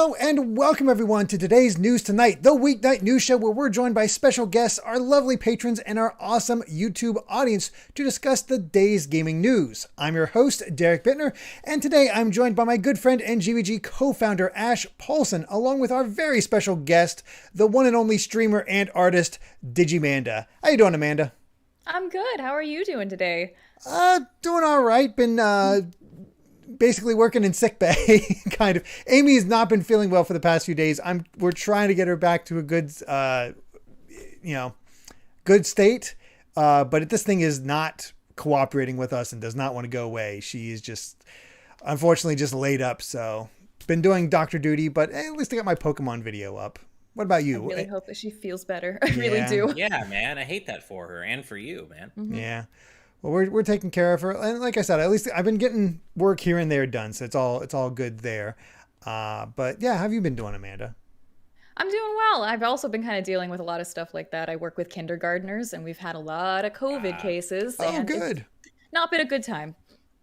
Hello and welcome everyone to today's News Tonight, the weeknight news show where we're joined by special guests, our lovely patrons, and our awesome YouTube audience to discuss the day's gaming news. I'm your host, Derek Bittner, and today I'm joined by my good friend and GVG co-founder, Ash Paulson, along with our very special guest, the one and only streamer and artist, digiMANDA. How you doing, Amanda? I'm good. How are you doing today? Doing all right. Been basically working in sick bay, kind of. Amy has not been feeling well for the past few days. We're trying to get her back to a good, good state. But this thing is not cooperating with us and does not want to go away. She is just, unfortunately, just laid up. So been doing doctor duty, but at least I got my Pokemon video up. What about you? I really hope that she feels better. I really do. Yeah, man. I hate that for her and for you, man. Mm-hmm. Yeah. Well, we're taking care of her, and like I said, at least I've been getting work here and there done, so it's all good there. But yeah, how have you been doing, Amanda? I'm doing well. I've also been kind of dealing with a lot of stuff like that. I work with kindergartners, and we've had a lot of COVID cases. Oh, and good. It's not been a good time.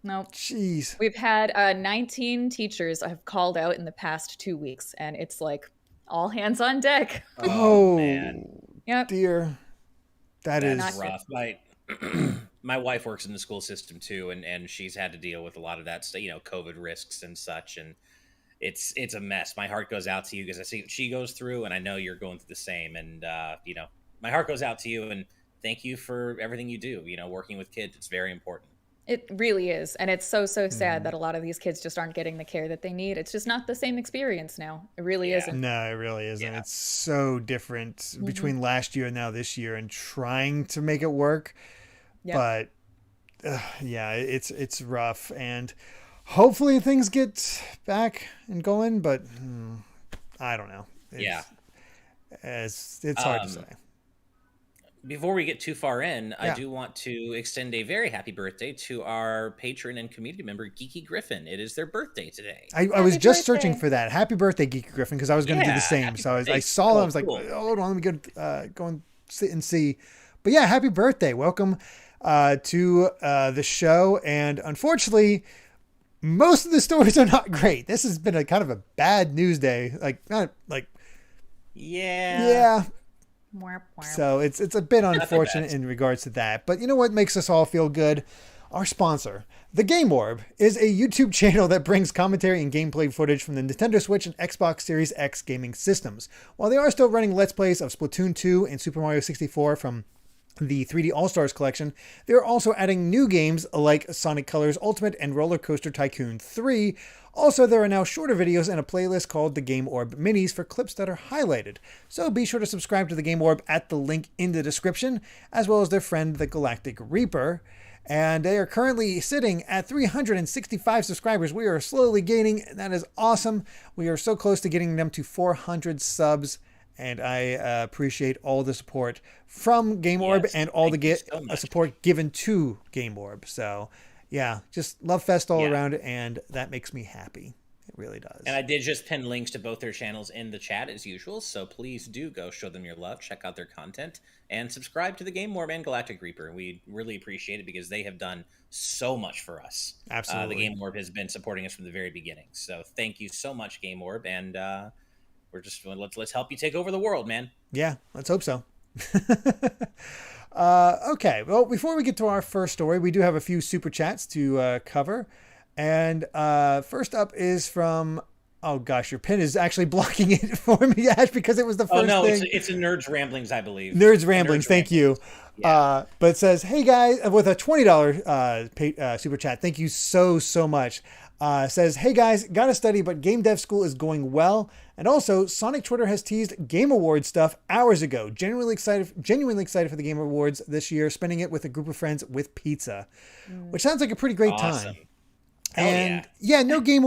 No. Jeez. We've had 19 teachers have called out in the past 2 weeks, and it's like all hands on deck. Oh, man. Yep. Dear. That is rough. My wife works in the school system too, and she's had to deal with a lot of that stuff, COVID risks and such, and it's a mess. My heart goes out to you because I see what she goes through, and I know you're going through the same. And my heart goes out to you, and thank you for everything you do. Working with kids, it's very important. It really is. And it's so sad that a lot of these kids just aren't getting the care that they need. It's just not the same experience now. It really isn't. No, it really isn't. Yeah. It's so different between last year and now this year, and trying to make it work. Yep. But it's rough, and hopefully things get back and going, but I don't know. It's hard to say. Before we get too far in, I do want to extend a very happy birthday to our patron and community member, Geeky Griffin. It is their birthday today. I was just searching for that. Happy birthday, Geeky Griffin, because I was going to do the same. So I saw it. I was like, hold on, let me go and sit and see. But yeah, happy birthday. Welcome to the show. And unfortunately, most of the stories are not great. This has been a kind of a bad news day. Yeah. So it's a bit unfortunate in regards to that. But you know what makes us all feel good? Our sponsor, The Game Orb, is a YouTube channel that brings commentary and gameplay footage from the Nintendo Switch and Xbox Series X gaming systems. While they are still running Let's Plays of Splatoon 2 and Super Mario 64 from the 3D All-Stars collection, they're also adding new games like Sonic Colors Ultimate and Roller Coaster Tycoon 3. Also, there are now shorter videos and a playlist called The Game Orb Minis for clips that are highlighted. So be sure to subscribe to The Game Orb at the link in the description, as well as their friend, the Galactic Reaper. And they are currently sitting at 365 subscribers. We are slowly gaining, and that is awesome. We are so close to getting them to 400 subs. And I appreciate all the support from Game Orb and all the support given to Game Orb. So, yeah, just love fest all around, and that makes me happy. It really does. And I did just pin links to both their channels in the chat as usual. So please do go show them your love, check out their content, and subscribe to the Game Orb and Galactic Reaper. We really appreciate it because they have done so much for us. Absolutely. The Game Orb has been supporting us from the very beginning. So thank you so much, Game Orb. And let's help you take over the world, man. Yeah, let's hope so. Okay, well, before we get to our first story, we do have a few super chats to cover. And first up is from, oh gosh, your pin is actually blocking it for me, Ash, because it was the first thing. It's a Nerds Ramblings, I believe. Nerds Ramblings, thank you. Yeah. But it says, hey guys, with a $20 super chat, thank you so much. Says, hey guys, gotta study, but game dev school is going well. And also, Sonic Twitter has teased Game Awards stuff hours ago. Genuinely excited for the Game Awards this year, spending it with a group of friends with pizza, which sounds like a pretty great time. And no Game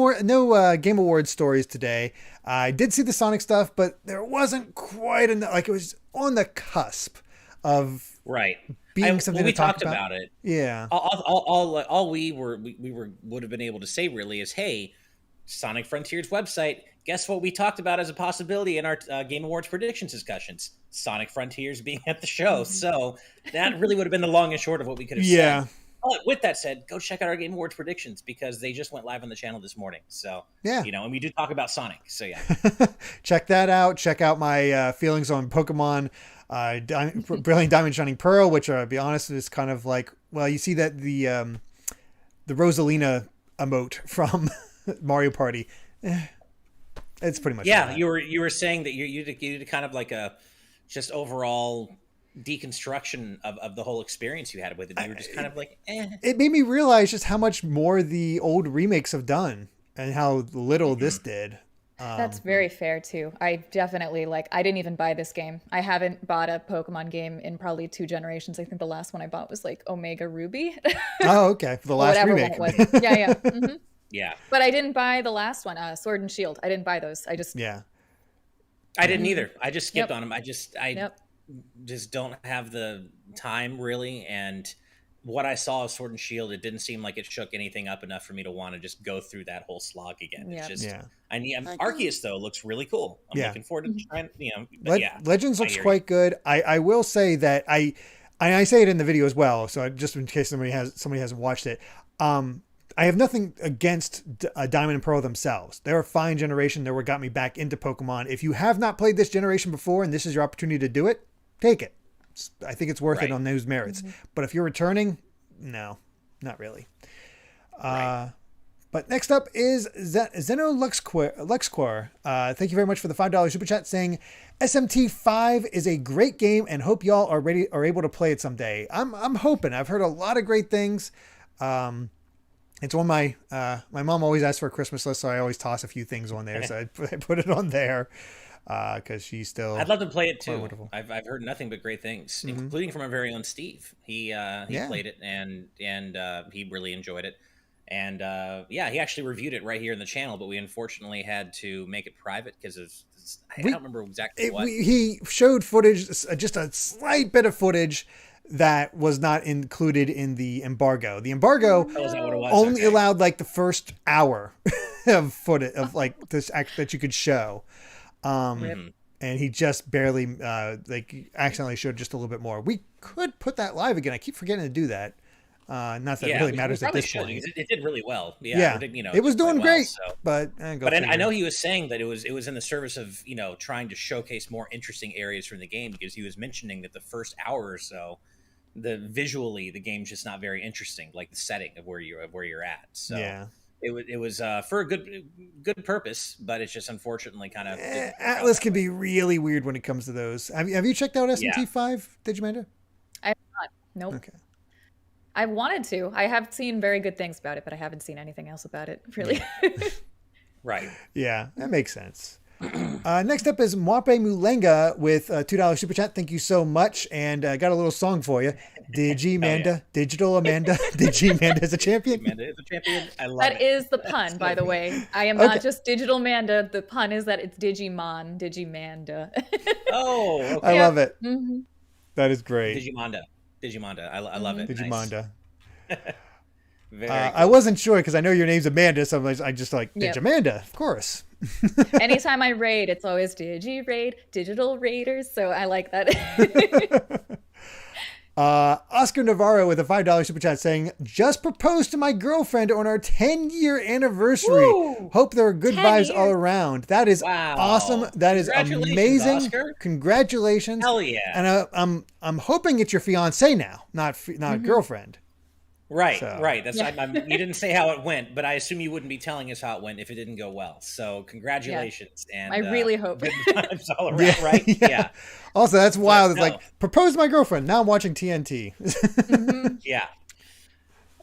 Awards stories today. I did see the Sonic stuff, but there wasn't quite enough. Like, it was on the cusp of being something we to talk talked about it. Yeah. All we would have been able to say really is, hey, Sonic Frontiers website. Guess what we talked about as a possibility in our Game Awards predictions discussions? Sonic Frontiers being at the show. So that really would have been the long and short of what we could have said. But with that said, go check out our Game Awards predictions because they just went live on the channel this morning. So yeah, and we do talk about Sonic. So yeah, check that out. Check out my feelings on Pokemon Brilliant Diamond Shining Pearl, which to be honest is kind of like, well, you see that the Rosalina emote from Mario Party. It's pretty much yeah. You were saying that you did kind of like a just overall deconstruction of the whole experience you had with it. You were just kind of like, It made me realize just how much more the old remakes have done and how little this did. That's very fair too. I definitely I didn't even buy this game. I haven't bought a Pokemon game in probably 2 generations. I think the last one I bought was Omega Ruby. Oh, okay. For the last remake. One it was. Yeah. Mm-hmm. Yeah. But I didn't buy the last one, Sword and Shield. I didn't buy those. I didn't either. I just skipped on them. I just don't have the time really. And what I saw of Sword and Shield, it didn't seem like it shook anything up enough for me to want to just go through that whole slog again. It's just, Arceus though looks really cool. I'm looking forward to trying, Legends looks quite good. I will say that I say it in the video as well. So just in case somebody hasn't watched it, I have nothing against Diamond and Pearl themselves. They're a fine generation. They're what got me back into Pokemon. If you have not played this generation before and this is your opportunity to do it, take it. I think it's worth it on those merits. Mm-hmm. But if you're returning, no, not really. But next up is Zeno Luxquar. Thank you very much for the $5 super chat saying SMT5 is a great game and hope y'all are able to play it someday. I'm hoping. I've heard a lot of great things. It's on my mom always asks for a Christmas list, so I always toss a few things on there. So I put it on there because she's still. I'd love to play it too. I've heard nothing but great things, including from our very own Steve. He played it and he really enjoyed it, and he actually reviewed it right here in the channel. But we unfortunately had to make it private because I don't remember exactly what he showed footage, just a slight bit of footage that was not included in the embargo. The embargo only allowed the first hour of footage of this act that you could show. And he just barely accidentally showed just a little bit more. We could put that live again. I keep forgetting to do that. Not that it really matters at this point. It did really well. Yeah. It was doing great. But I know he was saying that it was in the service of trying to showcase more interesting areas from the game, because he was mentioning that the first hour or so, visually the game's just not very interesting, like the setting of where you're at. So it was for a good purpose, but it's just unfortunately kind of Atlas can be really weird when it comes to those. Have you checked out SMT5, digiMANDA? I have not. Nope. Okay. I wanted to. I have seen very good things about it, but I haven't seen anything else about it really. Right. Yeah, that makes sense. Next up is Mwape Mulenga with $2 super chat. Thank you so much. And I got a little song for you. digiMANDA, Digital Amanda. digiMANDA is a champion. Amanda is a champion. I love that. That is the pun, by the way. I am not just Digital Manda. The pun is that it's Digimon, digiMANDA. Oh, okay. I love it. Mm-hmm. That is great. digiMANDA. I love it. digiMANDA. Nice. I wasn't sure because I know your name's Amanda, so I just digiMANDA, of course. Anytime I raid, it's always DigiRaid, Digital Raiders, so I like that. Oscar Navarro with a $5 super chat saying, just proposed to my girlfriend on our 10-year anniversary. Woo! Hope there are good vibes all around. That is awesome. That is amazing. Oscar. Congratulations. Hell yeah. And I'm hoping it's your fiance now, not girlfriend. Right, right. That's you didn't say how it went, but I assume you wouldn't be telling us how it went if it didn't go well. So congratulations, and I really hope good vibes all around, right? Yeah. Also, that's wild. It's proposed to my girlfriend. Now I'm watching TNT. Yeah.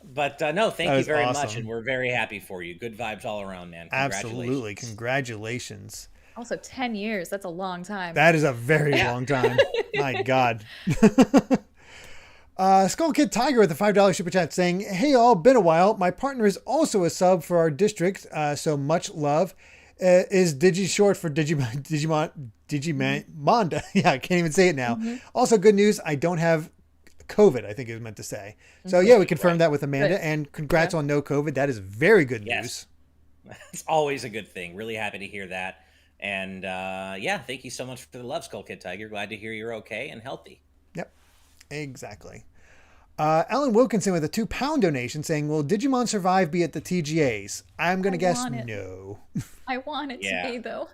But no, thank you very much, and we're very happy for you. Good vibes all around, man. Absolutely, congratulations. Also, 10 years. That's a long time. That is a very long time. My God. Skull Kid Tiger with a $5 super chat saying, hey all, been a while. My partner is also a sub for our district, so much love. Is Digi short for digiMANDA? Yeah, I can't even say it now. Mm-hmm. Also, good news, I don't have COVID, I think it was meant to say. So yeah, we confirmed that with Amanda, and congrats on no COVID. That is very good news. It's always a good thing. Really happy to hear that. And thank you so much for the love, Skull Kid Tiger. Glad to hear you're okay and healthy. Yep, exactly. Ellen Wilkinson with a £2 donation saying, will Digimon Survive be at the TGAs? I'm going to guess no. I want it to be, though.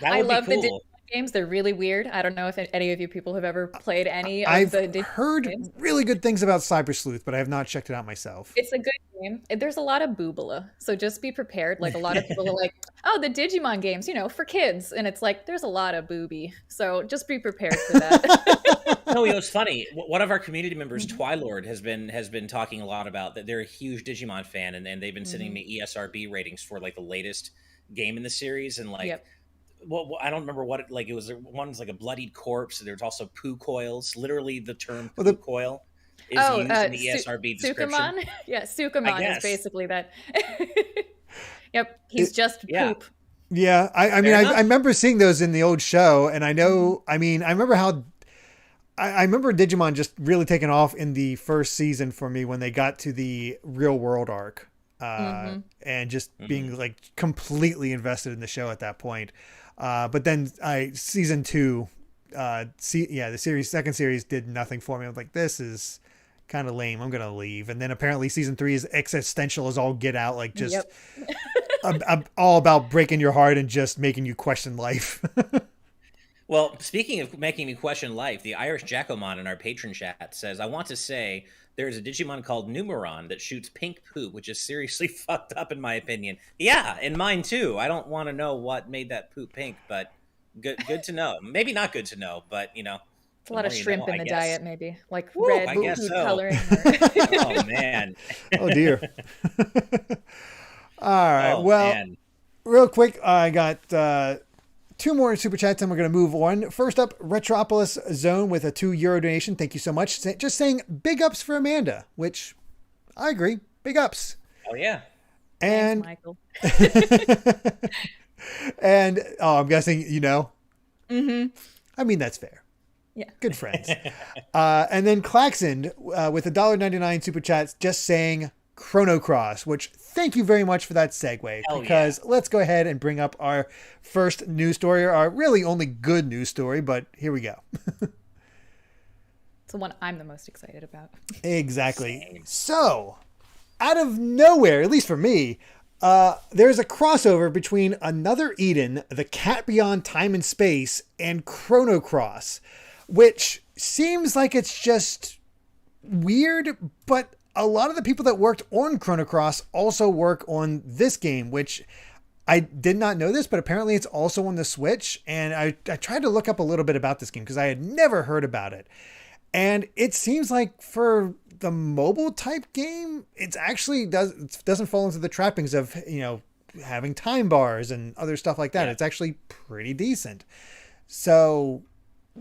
That would I love be cool. the Digimon games. They're really weird. I don't know if any of you people have ever played any of the Digimon I've heard games. really good things about Cyber Sleuth, but I have not checked it out myself. It's a good game. There's a lot of boobala, so just be prepared. Like, a lot of people are like, oh, the Digimon games, for kids. And it's like, there's a lot of booby. So just be prepared for that. No, it was funny. One of our community members, Twilord, has been talking a lot about that. They're a huge Digimon fan, and they've been sending me ESRB ratings for like the latest game in the series, and like, well, I don't remember what it was. One's like a bloodied corpse. There's also poo coils. Literally, the term poo coil is used in the ESRB description. Sukamon? Yeah, Sukamon is basically that. Yep, he's just poop. Yeah, I mean, I remember seeing those in the old show, and I know, I mean, I remember how. I remember Digimon just really taking off in the first season for me when they got to the real world arc, and just being like completely invested in the show at that point. But then season 2, the second series did nothing for me. I was like, this is kind of lame. I'm going to leave. And then apparently season 3 is existential as all get out. Like just all about breaking your heart and just making you question life. Well, speaking of making me question life, the Irish Jackomon in our patron chat says, I want to say there's a Digimon called Numeron that shoots pink poop, which is seriously fucked up in my opinion. Yeah, and mine too. I don't want to know what made that poop pink, but good to know. Maybe not good to know, but It's a lot of shrimp in the diet, maybe. Like red food coloring. Oh, man. Oh, dear. All right. Real quick, I got... 2 more super chats and we're going to move on. First up, Retropolis Zone with a €2 donation. Thank you so much. Just saying big ups for Amanda, which I agree. Big ups. Oh, yeah. And thanks, Michael. and I'm guessing, I mean, that's fair. Yeah. Good friends. And then Klaxon with a $1.99 super chats just saying Chrono Cross, which thank you very much for that segue. Because let's go ahead and bring up our first news story, our really only good news story, but here we go. It's the one I'm the most excited about. Exactly. Same. So, out of nowhere, at least for me, there's a crossover between Another Eden, The Cat Beyond Time and Space, and Chrono Cross, which seems like it's just weird, but a lot of the people that worked on Chrono Cross also work on this game, which I did not know this, but apparently it's also on the Switch. And I tried to look up a little bit about this game because I had never heard about it. And it seems like for the mobile type game, it doesn't fall into the trappings of, having time bars and other stuff like that. Yeah. It's actually pretty decent. So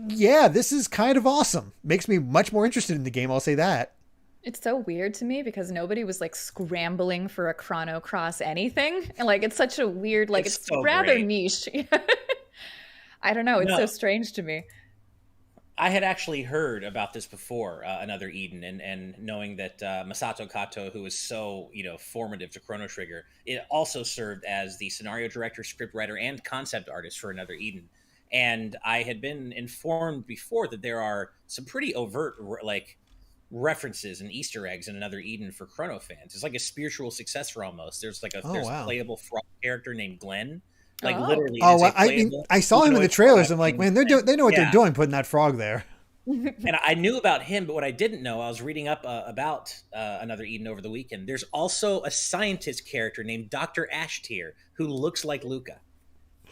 yeah, this is kind of awesome. Makes me much more interested in the game. I'll say that. It's so weird to me because nobody was like scrambling for a Chrono Cross anything. And like, it's such a weird, like, it's so rather great. Niche. I don't know. It's so strange to me. I had actually heard about this before, Another Eden, and knowing that Masato Kato, who was so, formative to Chrono Trigger, it also served as the scenario director, scriptwriter, and concept artist for Another Eden. And I had been informed before that there are some pretty overt, references and Easter eggs in Another Eden for Chrono fans. It's like a spiritual successor almost. There's a playable frog character named Glenn. Literally. I saw him in the trailers. I'm like, man, they know what they're doing putting that frog there. And I knew about him, but what I didn't know, I was reading up about Another Eden over the weekend. There's also a scientist character named Dr. Ashtier who looks like Luca.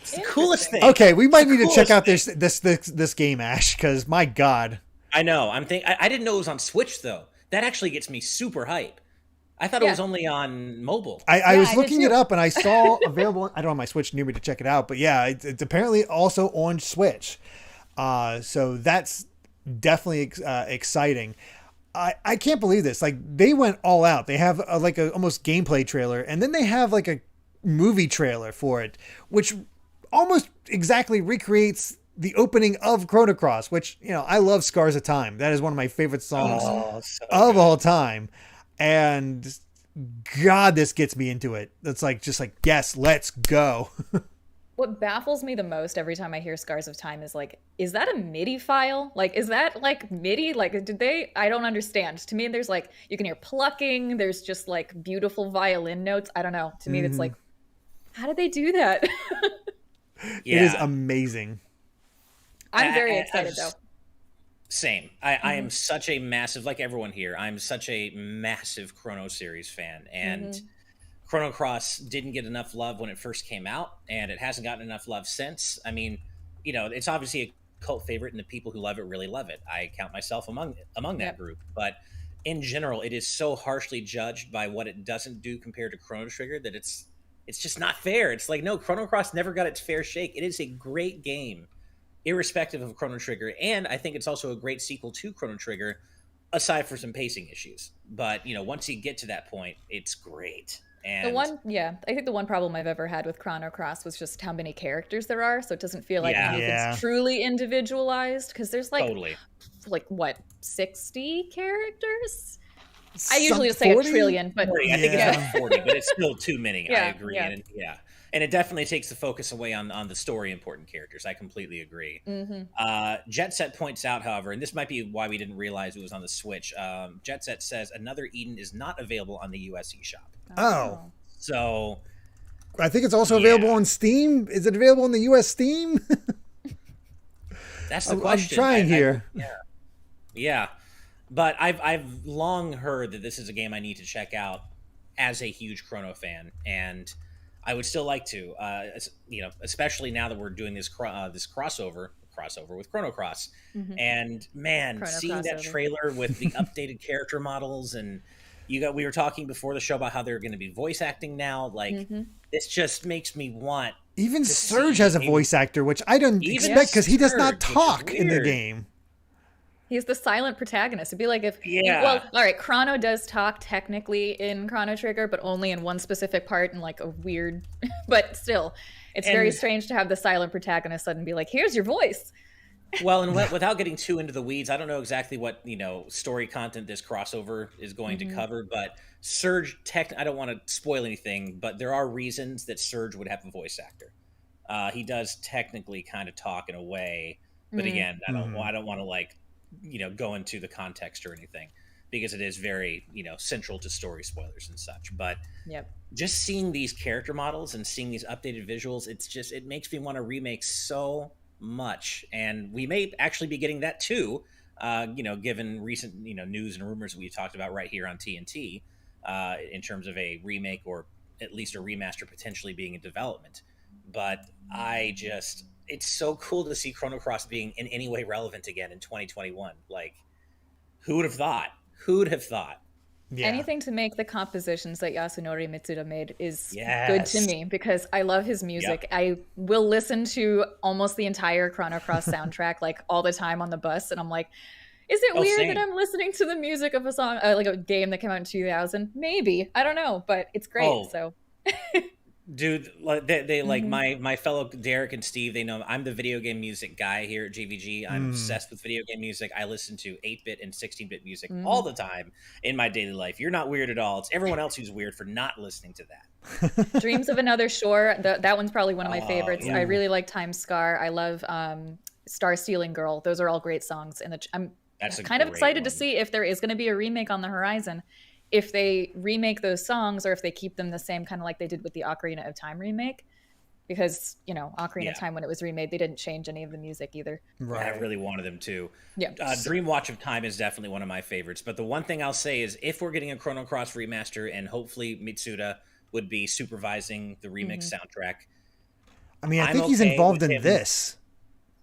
It's the coolest thing. Okay, we might need to check out this game, Ash, because my God. I know. I didn't know it was on Switch though. That actually gets me super hype. I thought it was only on mobile. I was looking it up and I saw available. I don't have my Switch near me to check it out, but yeah, it's apparently also on Switch. So that's definitely exciting. I can't believe this. Like, they went all out. They have a almost gameplay trailer, and then they have like a movie trailer for it, which almost exactly recreates the opening of Chrono Cross, which, I love Scars of Time. That is one of my favorite songs of all time. And God, this gets me into it. It's just like, yes, let's go. What baffles me the most every time I hear Scars of Time is like, is that a MIDI file? Like, is that like MIDI? Like, I don't understand. To me, there's like, you can hear plucking, there's just like beautiful violin notes. I don't know. To me, it's like, how did they do that? It is amazing. I'm very excited though. Same. I am such a massive, like everyone here, I'm such a massive Chrono series fan. And Chrono Cross didn't get enough love when it first came out, and it hasn't gotten enough love since. I mean, you know, it's obviously a cult favorite, and the people who love it really love it. I count myself among that group. But in general, it is so harshly judged by what it doesn't do compared to Chrono Trigger that it's just not fair. It's like, no, Chrono Cross never got its fair shake. It is a great game, irrespective of Chrono Trigger, and I think it's also a great sequel to Chrono Trigger, aside for some pacing issues. But, you know, once you get to that point, it's great. And I think the one problem I've ever had with Chrono Cross was just how many characters there are, so it doesn't feel like anything's truly individualized, because there's like what, 60 characters? I usually say 40? A trillion, but 40. I think it's about 40, but it's still too many. I agree. And it definitely takes the focus away on the story important characters. I completely agree. Jet Set points out, however, and this might be why we didn't realize it was on the Switch. Jet Set says another Eden is not available on the US eShop. Oh. So I think it's also available on Steam. Is it available on the US Steam? That's the question. I'm trying here. Yeah. But I've long heard that this is a game I need to check out as a huge Chrono fan, and I would still like to, you know, especially now that we're doing this crossover with Chrono Cross. And man, seeing that trailer with the updated character models, and we were talking before the show about how they're going to be voice acting now. Like, this just makes me want. Even Surge has a voice actor, which I didn't expect, because he does not talk in the game. He's the silent protagonist. It'd be like if, well, all right, Chrono does talk technically in Chrono Trigger, but only in one specific part in like a weird, but still, it's very strange to have the silent protagonist suddenly be like, here's your voice. Well, and without getting too into the weeds, I don't know exactly what, you know, story content this crossover is going to cover, but Surge, I don't want to spoil anything, but there are reasons that Surge would have a voice actor. He does technically kind of talk in a way, but again, I don't want to like, you know, go into the context or anything, because it is very, you know, central to story spoilers and such. But just seeing these character models and seeing these updated visuals, it makes me want to remake so much. And we may actually be getting that too, you know, given recent, you know, news and rumors we talked about right here on TNT, in terms of a remake or at least a remaster potentially being in development. But it's so cool to see Chrono Cross being in any way relevant again in 2021. Like, who would have thought? Yeah. Anything to make the compositions that Yasunori Mitsuda made is good to me, because I love his music. I will listen to almost the entire Chrono Cross soundtrack like all the time on the bus, and I'm like, is it weird that I'm listening to the music of a song, like a game that came out in 2000? Maybe. I don't know, but it's great. So dude, they like my fellow Derek and Steve, they know I'm the video game music guy here at GVG. I'm obsessed with video game music. I listen to 8-bit and 16-bit music all the time in my daily life. You're not weird at all. It's everyone else who's weird for not listening to that. Dreams of Another Shore, that one's probably one of my favorites. I really like Time Scar. I love Star Stealing Girl. Those are all great songs, and I'm kind of excited to see if there is going to be a remake on the horizon. If they remake those songs, or if they keep them the same, kind of like they did with the Ocarina of Time remake, because, you know, Ocarina of Time, when it was remade, they didn't change any of the music either. Right. I really wanted them to. Yeah. Dream Watch of Time is definitely one of my favorites. But the one thing I'll say is, if we're getting a Chrono Cross remaster, and hopefully Mitsuda would be supervising the remix soundtrack. I mean, I think he's involved in this.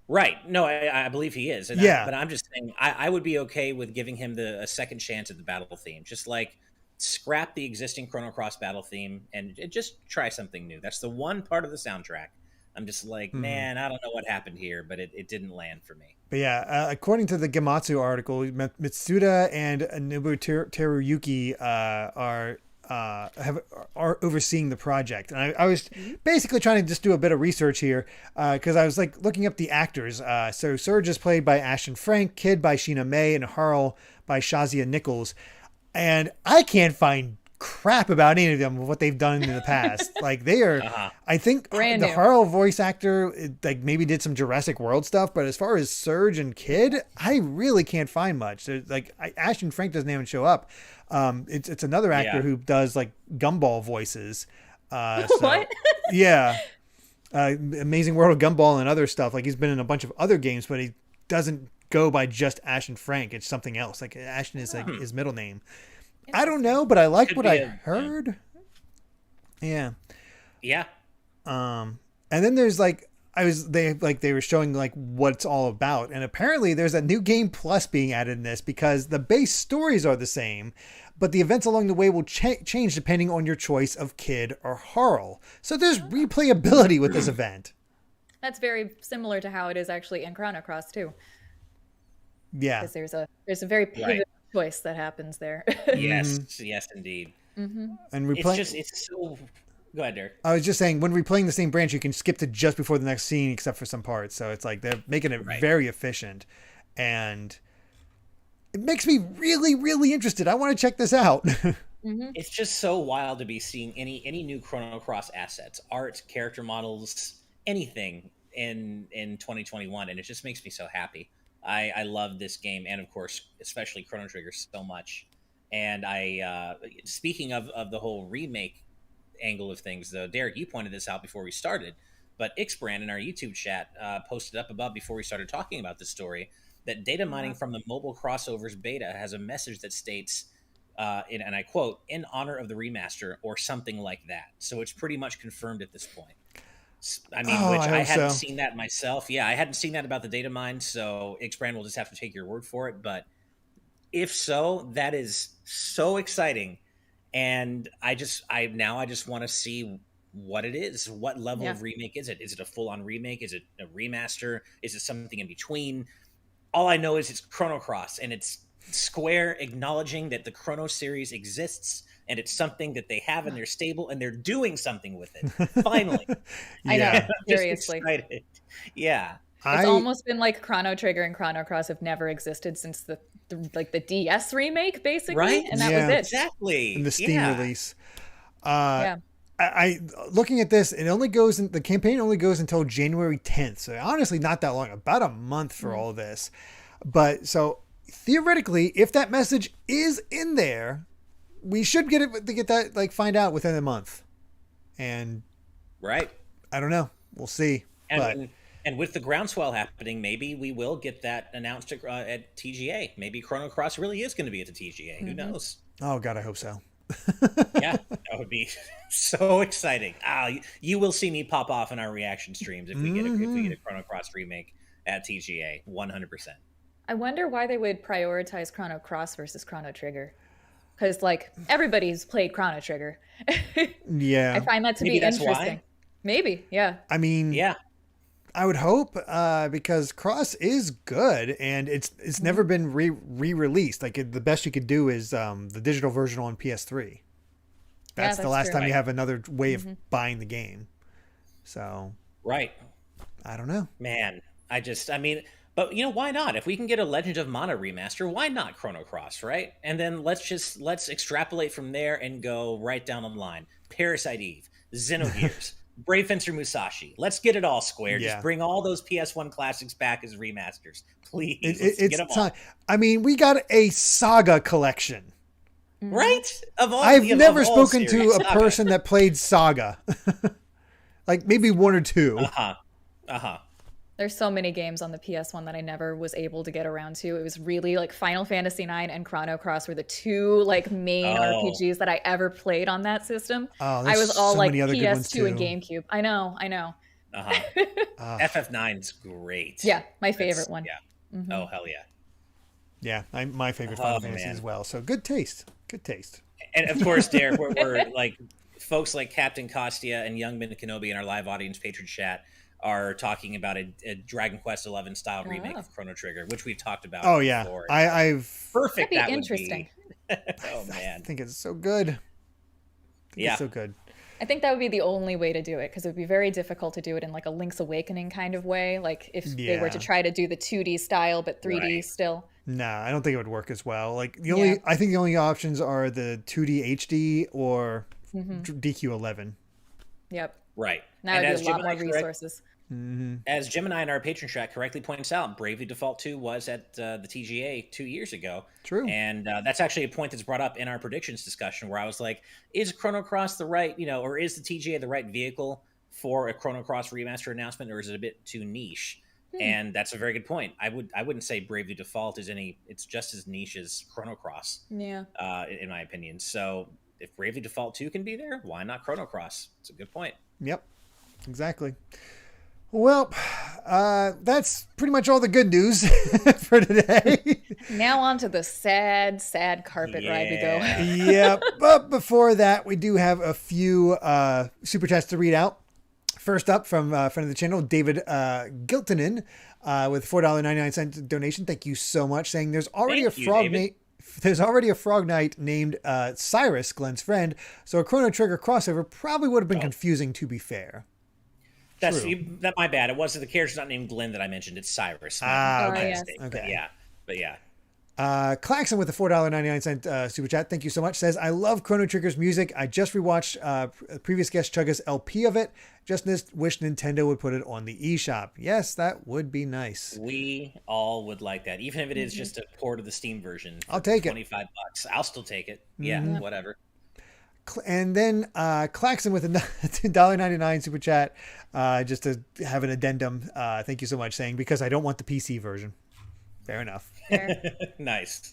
Right. No, I believe he is. And but I'm just saying, I would be okay with giving him a second chance at the battle theme. Just like scrap the existing Chrono Cross battle theme and just try something new. That's the one part of the soundtrack I'm just like, man, I don't know what happened here, but it didn't land for me. But yeah, according to the Gematsu article, Mitsuda and Nobu Teruyuki are overseeing the project. And I was basically trying to just do a bit of research here, because I was like looking up the actors. So Surge is played by Ashton Frank, Kid by Sheena May, and Harl by Shazia Nichols. And I can't find crap about any of them with what they've done in the past. Like they are, I think Brand the new. Harl voice actor like maybe did some Jurassic World stuff, but as far as Surge and Kid, I really can't find much. There's, like Ashton Frank doesn't even show up. It's another actor who does like Gumball voices. What? Yeah. Amazing World of Gumball and other stuff. Like he's been in a bunch of other games, but he doesn't go by just Ashton Frank. It's something else. Like Ashton is like his middle name. I don't know, but I like what I heard. Yeah. Yeah. And then there's like they were showing like what it's all about, and apparently there's a new game plus being added in this because the base stories are the same, but the events along the way will change depending on your choice of Kid or Harl. So there's replayability with this event. That's very similar to how it is actually in Chrono Cross too. Yeah. Because there's a very pivotal choice that happens there. Yes, yes, indeed. And it's so. Go ahead, Derek. I was just saying, when replaying the same branch, you can skip to just before the next scene, except for some parts. So it's like they're making it very efficient, and it makes me really, really interested. I want to check this out. It's just so wild to be seeing any new Chrono Cross assets, art, character models, anything in 2021, and it just makes me so happy. I love this game, and of course, especially Chrono Trigger so much. And speaking of the whole remake angle of things, though, Derek, you pointed this out before we started, but Ixbrand in our YouTube chat posted up above before we started talking about this story that data mining from the mobile crossovers beta has a message that states, and I quote, "in honor of the remaster" or something like that. So it's pretty much confirmed at this point. I mean, I hadn't seen that myself. Yeah, I hadn't seen that about the data mine, so Ixbrand will just have to take your word for it. But if so, that is so exciting. And I just want to see what it is. What level of remake is it? Is it a full-on remake? Is it a remaster? Is it something in between? All I know is it's Chrono Cross, and it's Square acknowledging that the Chrono series exists, and it's something that they have in their stable, and they're doing something with it. Finally. I know, seriously. Yeah. It's almost been like Chrono Trigger and Chrono Cross have never existed since the DS remake, basically, right? And that was it. Exactly. In the Steam release. I looking at this, the campaign only goes until January 10th. So honestly, not that long, about a month for all of this. But so theoretically, if that message is in there, we should find out within a month. And right. I don't know. We'll see. And with the groundswell happening, maybe we will get that announced at TGA. Maybe Chrono Cross really is going to be at the TGA. Who knows? Oh God, I hope so. Yeah, that would be so exciting. You will see me pop off in our reaction streams if we get a Chrono Cross remake at TGA. 100%. I wonder why they would prioritize Chrono Cross versus Chrono Trigger. Because everybody's played Chrono Trigger. Yeah, I find that to be interesting. Why? Maybe, yeah. I mean, yeah. I would hope because Cross is good, and it's never been re-released. The best you could do is the digital version on PS3. That's the last time you have another way of buying the game. So right, I don't know, man. But why not? If we can get a Legend of Mana remaster, why not Chrono Cross, right? And then let's extrapolate from there and go right down the line. Parasite Eve, Xenogears. Brave Fencer Musashi. Let's get it all, Square. Just bring all those PS1 classics back as remasters. Please. It's get them all. I mean, we got a Saga collection. Right? I've never spoken to a person that played Saga. Maybe one or two. There's so many games on the PS1 that I never was able to get around to. It was really Final Fantasy IX and Chrono Cross were the two main RPGs that I ever played on that system. I was all PS2 and GameCube. I know. FF9's great. Yeah, my favorite one. Yeah. Oh, hell yeah. Yeah, my favorite Final Fantasy as well. So good taste. And of course, Derek, we're folks like Captain Kostia and Young Min Kenobi in our live audience patron chat are talking about a Dragon Quest XI style remake of Chrono Trigger, which we've talked about. Oh yeah, before. Perfect. That'd be interesting. Oh man, I think it's so good. It's so good. I think that would be the only way to do it, because it would be very difficult to do it in a Link's Awakening kind of way. If they were to try to do the 2D style but 3D still, Nah, I don't think it would work as well. Like I think the only options are the 2D HD or DQ11. Yep. Right. Now it'd be a lot more resources. As Gemini in our patron chat correctly points out, Bravely Default 2 was at the TGA 2 years ago. True. And that's actually a point that's brought up in our predictions discussion where I was like, is Chrono Cross the right, or is the TGA the right vehicle for a Chrono Cross remaster announcement, or is it a bit too niche? And that's a very good point. I wouldn't say Bravely Default is it's just as niche as Chrono Cross. Yeah. In my opinion. So if Bravely Default 2 can be there, why not Chrono Cross? It's a good point. Yep. Exactly. Well, that's pretty much all the good news for today. Now on to the sad carpet ride we go. Yep. But before that, we do have a few super chats to read out. First up from friend of the channel, David Giltonen, with $4.99 donation. Thank you so much. Saying there's already a frog knight named Cyrus, Glenn's friend. So a Chrono Trigger crossover probably would have been confusing, to be fair. That's my bad. It wasn't the character's not named Glenn that I mentioned. It's Cyrus. Okay. But yeah. Claxon with the $4.99 super chat. Thank you so much. Says, I love Chrono Trigger's music. I just rewatched previous guest Chugga's LP of it. Just wish Nintendo would put it on the eShop. Yes, that would be nice. We all would like that. Even if it is just a port of the Steam version. I'll take $25. I'll still take it. Yeah, whatever. And then Claxon with a $1.99 super chat, just to have an addendum. Thank you so much, saying, because I don't want the PC version. Fair enough. Nice.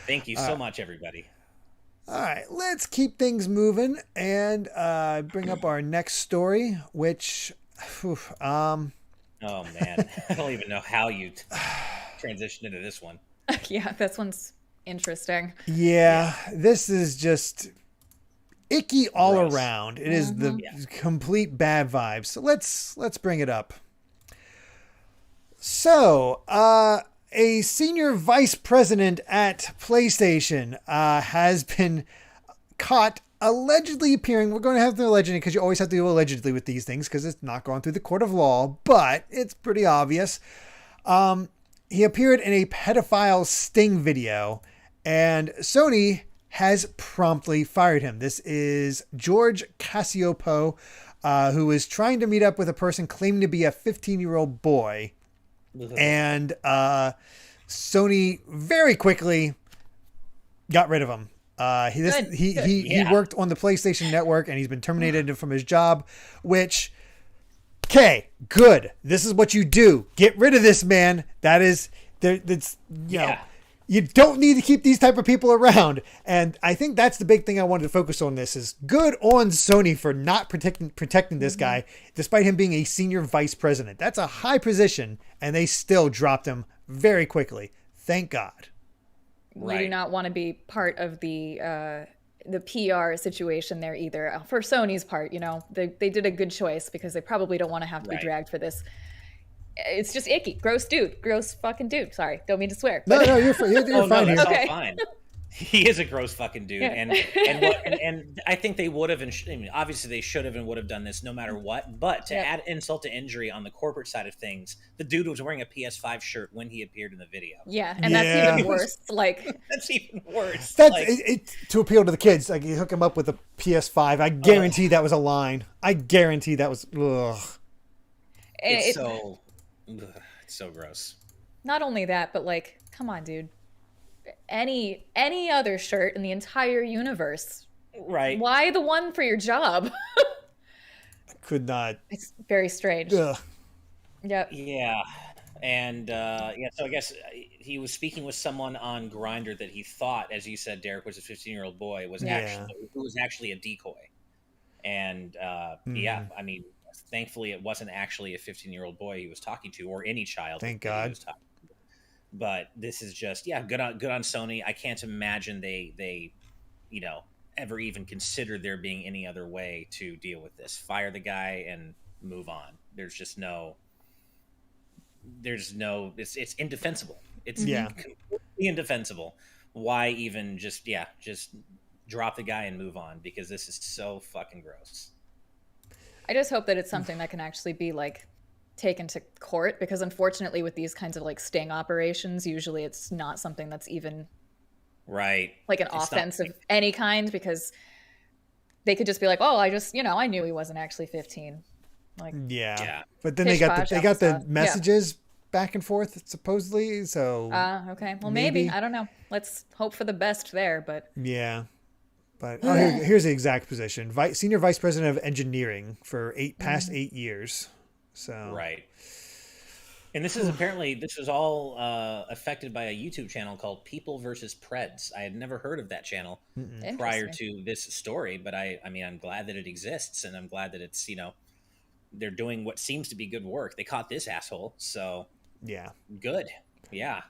Thank you so much, everybody. All right, let's keep things moving and bring up our next story, which, oh man, I don't even know how you transitioned into this one. Yeah, this one's interesting. Yeah, this is just icky all around. It is the complete bad vibes. So let's bring it up. So, a senior vice president at PlayStation has been caught allegedly appearing. We're going to have to allegedly, because you always have to do allegedly with these things because it's not going through the court of law, but it's pretty obvious. He appeared in a pedophile sting video, and Sony has promptly fired him. This is George Cassiopo, who is trying to meet up with a person claiming to be a 15-year-old boy. And Sony very quickly got rid of him. He worked on the PlayStation Network, and he's been terminated from his job, which, okay, good. This is what you do. Get rid of this man. That is, that's, you know, you don't need to keep these type of people around. And I think that's the big thing I wanted to focus on. This is good on Sony for not protecting this guy, despite him being a senior vice president. That's a high position, and they still dropped him very quickly. Thank God. We do not want to be part of the PR situation there either. For Sony's part, they did a good choice because they probably don't want to have to be dragged for this. It's just icky. Gross fucking dude. Sorry, don't mean to swear. No, you're fine. No, that's all fine. He is a gross fucking dude, and I think they would have. Obviously, they should have and would have done this no matter what. But to add insult to injury on the corporate side of things, the dude was wearing a PS5 shirt when he appeared in the video. Yeah, and that's even worse. That's even worse. To appeal to the kids. Like, you hook him up with a PS5. I guarantee that was a line. I guarantee that was. Ugh. It's so gross. Not only that, but come on, dude. Any other shirt in the entire universe, right? Why the one for your job? Could not. It's very strange. Ugh. Yep. Yeah, and so I guess he was speaking with someone on Grindr that he thought, as you said, Derek, was a 15-year-old boy, was actually a decoy, and I mean, thankfully it wasn't actually a 15-year-old boy he was talking to, or any child. Thank God. He was talking to. But this is just good on Sony. I can't imagine they ever even considered there being any other way to deal with this. Fire the guy and move on. There's it's indefensible. It's completely indefensible. Why even just drop the guy and move on, because this is so fucking gross. I just hope that it's something that can actually be taken to court, because unfortunately with these kinds of like sting operations, usually it's not something that's even like an offense of any kind, because they could just be like, oh, I knew he wasn't actually 15. Like, yeah. But then they got the messages back and forth supposedly. So okay, well maybe I don't know. Let's hope for the best there. But yeah, but here's the exact position: Senior Vice President of Engineering for past 8 years. So and this is all affected by a YouTube channel called People versus Preds. I had never heard of that channel prior to this story, but I'm glad that it exists, and I'm glad that it's they're doing what seems to be good work. They caught this asshole, so good. Yeah,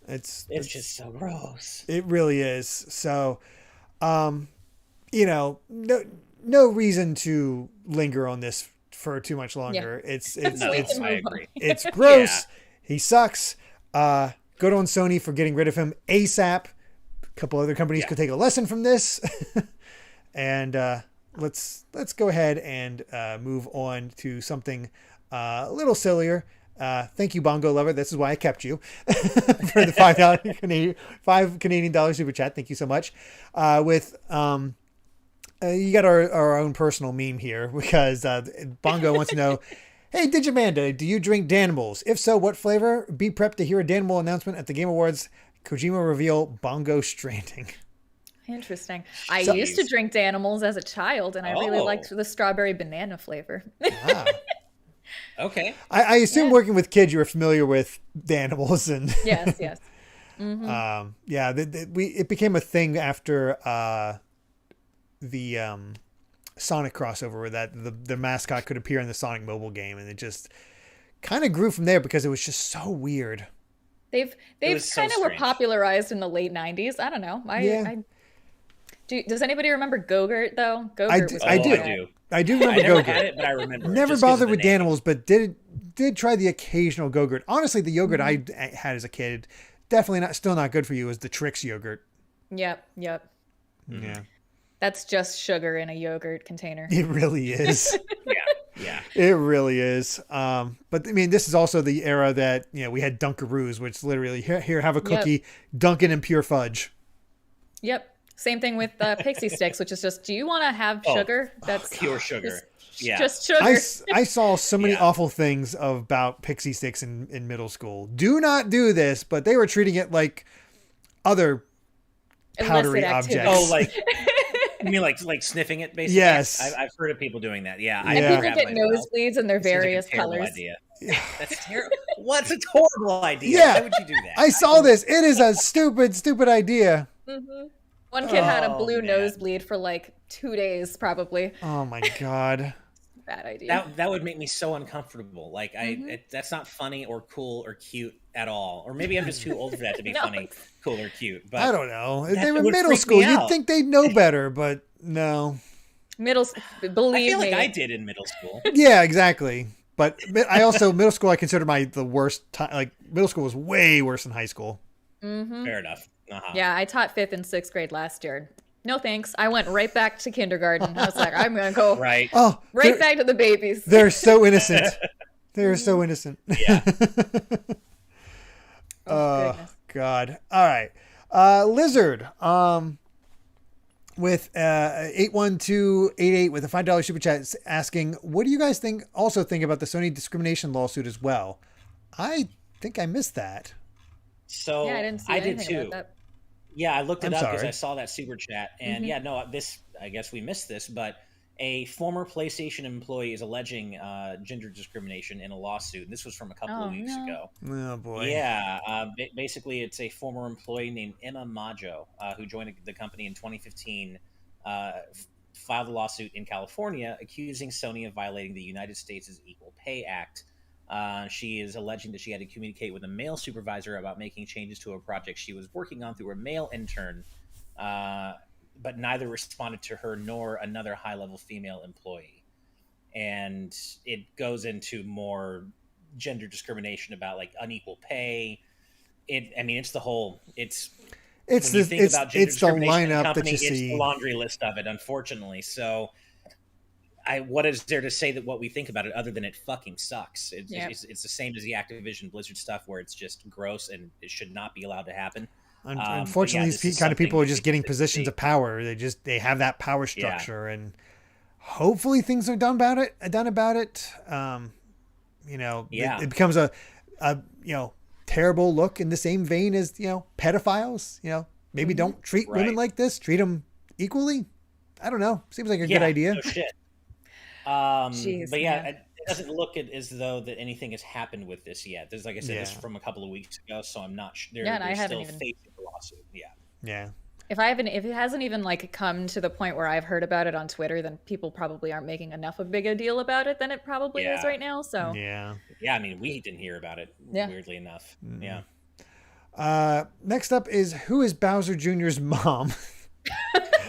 it's just so gross. It really is. So, no reason to linger on this for too much longer. Yeah. I agree. It's gross. He sucks. Good on Sony for getting rid of him ASAP. A couple other companies could take a lesson from this. And let's go ahead and move on to something a little sillier. Thank you, Bongo Lover. This is why I kept you for the $5 Canadian super chat. Thank you so much. You got our own personal meme here, because Bongo wants to know, hey, digiMANDA, do you drink Danimals? If so, what flavor? Be prepped to hear a Danimal announcement at the Game Awards. Kojima reveal Bongo Stranding. Interesting. I used to drink Danimals as a child, and I really liked the strawberry banana flavor. Okay. I assume working with kids, you were familiar with Danimals, and yes. Mm-hmm. It became a thing after the Sonic crossover, where that the mascot could appear in the Sonic mobile game, and it just kind of grew from there because it was just so weird. They've kind of were popularized in the late 90s. I don't know. Does anybody remember Go-Gurt though? Go-Gurt I do. I do remember Go-Gurt. I never had it, but I remember. Never bothered with Danimals, but did try the occasional Go-Gurt. Honestly, the yogurt I had as a kid, definitely still not good for you, is the Trix yogurt. Yep. Mm-hmm. Yeah. That's just sugar in a yogurt container. It really is. Yeah. It really is. But I mean, this is also the era that, we had Dunkaroos, which literally, here, have a cookie, dunk it in pure fudge. Yep. Same thing with Pixie Sticks, which is just, do you want to have sugar? That's pure sugar. Just sugar. I saw so many awful things about Pixie Sticks in middle school. Do not do this, but they were treating it like other powdery objects. Oh, like... You mean like sniffing it, basically? Yes. I've heard of people doing that. Yeah. And people get nosebleeds in their various colors. Idea. That's terrible. What's a horrible idea? Yeah. Why would you do that? I saw this. It is a stupid idea. Mm-hmm. One kid had a blue nosebleed for like 2 days, probably. Oh my God. Bad idea. That would make me so uncomfortable. Like that's not funny or cool or cute at all. Or maybe I'm just too old for that to be funny, cool or cute. But I don't know. They were middle school. You'd think they'd know better, but no. Believe I feel me. like I did in middle school. Yeah, exactly. But I also middle school I consider the worst time. Like middle school was way worse than high school. Mm-hmm. Fair enough. Uh-huh. Yeah, I taught 5th and 6th grade last year. No thanks. I went right back to kindergarten. I was like, I'm going to go right back to the babies. They're so innocent. They're so innocent. Yeah. Oh, God. All right. Lizard with 81288 with a $5 super chat asking, what do you guys think about the Sony discrimination lawsuit as well? I think I missed that. So yeah, I didn't see anything about that. Yeah, I looked it up because I saw that super chat, and I guess we missed this, but a former PlayStation employee is alleging gender discrimination in a lawsuit. And this was from a couple of weeks ago. Oh boy. Yeah, basically it's a former employee named Emma Maggio who joined the company in 2015, filed a lawsuit in California accusing Sony of violating the United States' Equal Pay Act. She is alleging that she had to communicate with a male supervisor about making changes to a project she was working on through a male intern, but neither responded to her nor another high-level female employee. And it goes into more gender discrimination about like unequal pay. It's the whole. It's the lineup that you see. It's the laundry list of it, unfortunately. So. what is there to say that what we think about it other than it fucking sucks? It's the same as the Activision Blizzard stuff where it's just gross and it should not be allowed to happen. Unfortunately, these kind of people are just getting positions of power. They have that power structure, and hopefully things are done about it. It becomes a terrible look in the same vein as pedophiles. Maybe don't treat women like this. Treat them equally. I don't know. Seems like a good idea. No shit. But yeah, it doesn't look as though that anything has happened with this yet. There's, like I said, this is from a couple of weeks ago, so I'm not sure. They're still facing the lawsuit. Yeah. If it hasn't even come to the point where I've heard about it on Twitter, then people probably aren't making enough of a big a deal about it than it probably is right now. So yeah. I mean, we didn't hear about it. Weirdly enough. Mm-hmm. Yeah. Next up is, who is Bowser Jr.'s mom?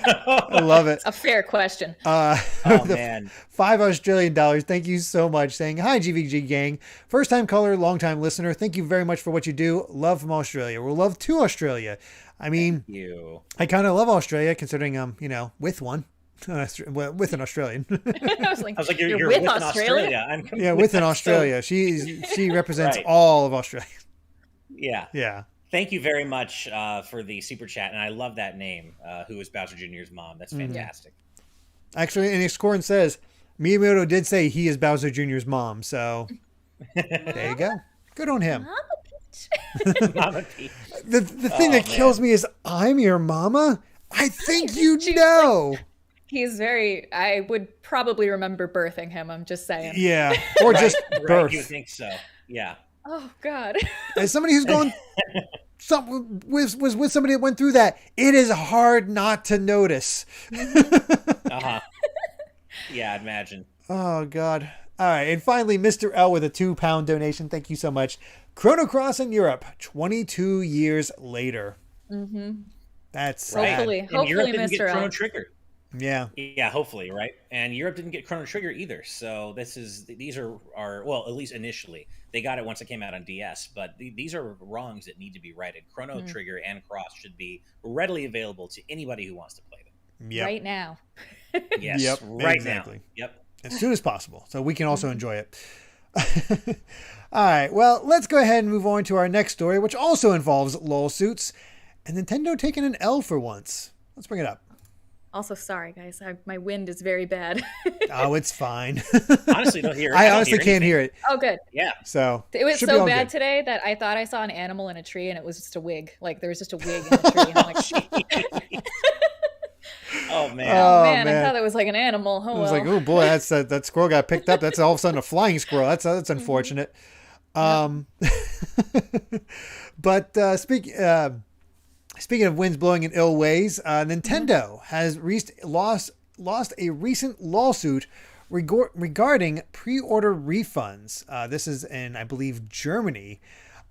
I love it. A fair question. Man. $5 Australian. Thank you so much. Saying, hi, GVG gang. First time caller, long time listener. Thank you very much for what you do. Love from Australia. We're love to Australia. I mean, I kind of love Australia considering I'm, with one. With an Australian. I was like, you're with Australia? Yeah, with an Australia. She represents all of Australia. Yeah. Thank you very much for the super chat, and I love that name. Who is Bowser Jr.'s mom? That's fantastic. Actually, and Scorin says Miyamoto did say he is Bowser Jr.'s mom, so there you go. Good on him. Mama Peach. The thing that kills me is, I'm your mama? I think you know. He's I would probably remember birthing him, I'm just saying. Yeah, or just birth. You think so, yeah. Oh, God. As somebody who's was with somebody that went through that, it is hard not to notice. Yeah, I'd imagine. Oh, God. All right, and finally, Mr. L with a £2 donation. Thank you so much. Chrono Cross in Europe, 22 years later. Mm-hmm. That's hopefully, Europe didn't Mr. get Chrono Trigger. Yeah, hopefully, right? And Europe didn't get Chrono Trigger either. So these are well, at least initially they got it once it came out on DS. But these are wrongs that need to be righted. Chrono Trigger and Cross should be readily available to anybody who wants to play them right now. Yes, exactly. Now. Yep, as soon as possible, so we can also enjoy it. All right, well, let's go ahead and move on to our next story, which also involves lawsuits and Nintendo taking an L for once. Let's bring it up. Also, sorry, guys. My wind is very bad. Oh, it's fine. Honestly, don't hear it. I honestly can't hear it. Oh, good. Yeah. So it was so bad today that I thought I saw an animal in a tree, and it was just a wig. Like, there was just a wig in a tree. And I'm like, Oh man! I thought it was like an animal. I was like, oh boy, that squirrel got picked up. That's all of a sudden a flying squirrel. That's unfortunate. But speaking of winds blowing in ill ways, Nintendo has lost a recent lawsuit regarding pre-order refunds. This is in, I believe, Germany.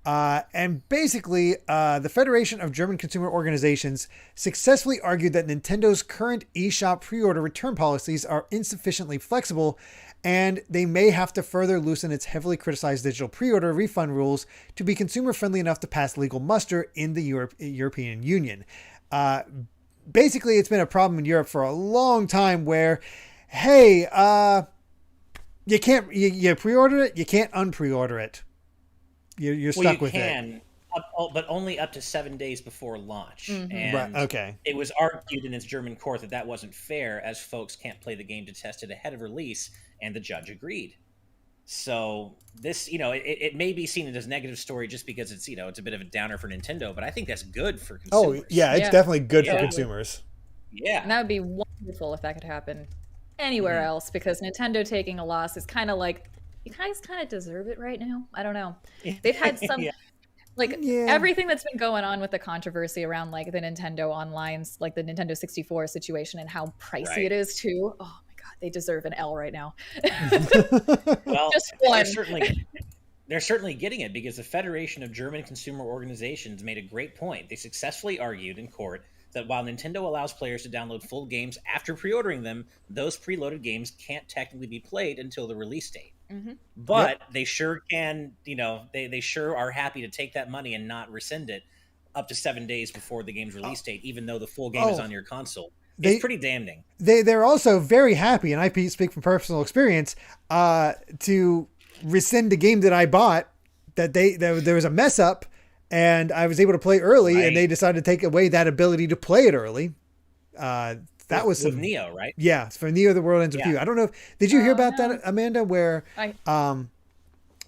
And basically, the Federation of German Consumer Organizations successfully argued that Nintendo's current eShop pre-order return policies are insufficiently flexible, and they may have to further loosen its heavily criticized digital pre-order refund rules to be consumer-friendly enough to pass legal muster in the European Union. Basically, it's been a problem in Europe for a long time where, hey, you can't, you pre-order it, you can't unpre-order it. You're stuck with it. But only up to 7 days before launch. Mm-hmm. And right, okay. It was argued in its German court that wasn't fair, as folks can't play the game to test it ahead of release, and the judge agreed. So this, it may be seen as a negative story just because it's, it's a bit of a downer for Nintendo, but I think that's good for consumers. Oh, yeah, it's definitely good for consumers. Yeah. And that would be wonderful if that could happen anywhere else, because Nintendo taking a loss is kind of like, you guys kind of deserve it right now. I don't know. They've had some, everything that's been going on with the controversy around like the Nintendo Online's, like the Nintendo 64 situation and how pricey it is too. Oh my God, they deserve an L right now. Well, just one. They're certainly getting it, because the Federation of German Consumer Organizations made a great point. They successfully argued in court that while Nintendo allows players to download full games after pre-ordering them, those preloaded games can't technically be played until the release date. Mm-hmm. But they sure can, they sure are happy to take that money and not rescind it up to 7 days before the game's release date, even though the full game is on your console. It's pretty damning. They're also very happy, and I speak from personal experience, to rescind the game that I bought. That there was a mess up, and I was able to play early, and they decided to take away that ability to play it early. That was with Neo, right? Yeah, it's for Neo: The World Ends With You. I don't know. Did you hear about that, Amanda? Where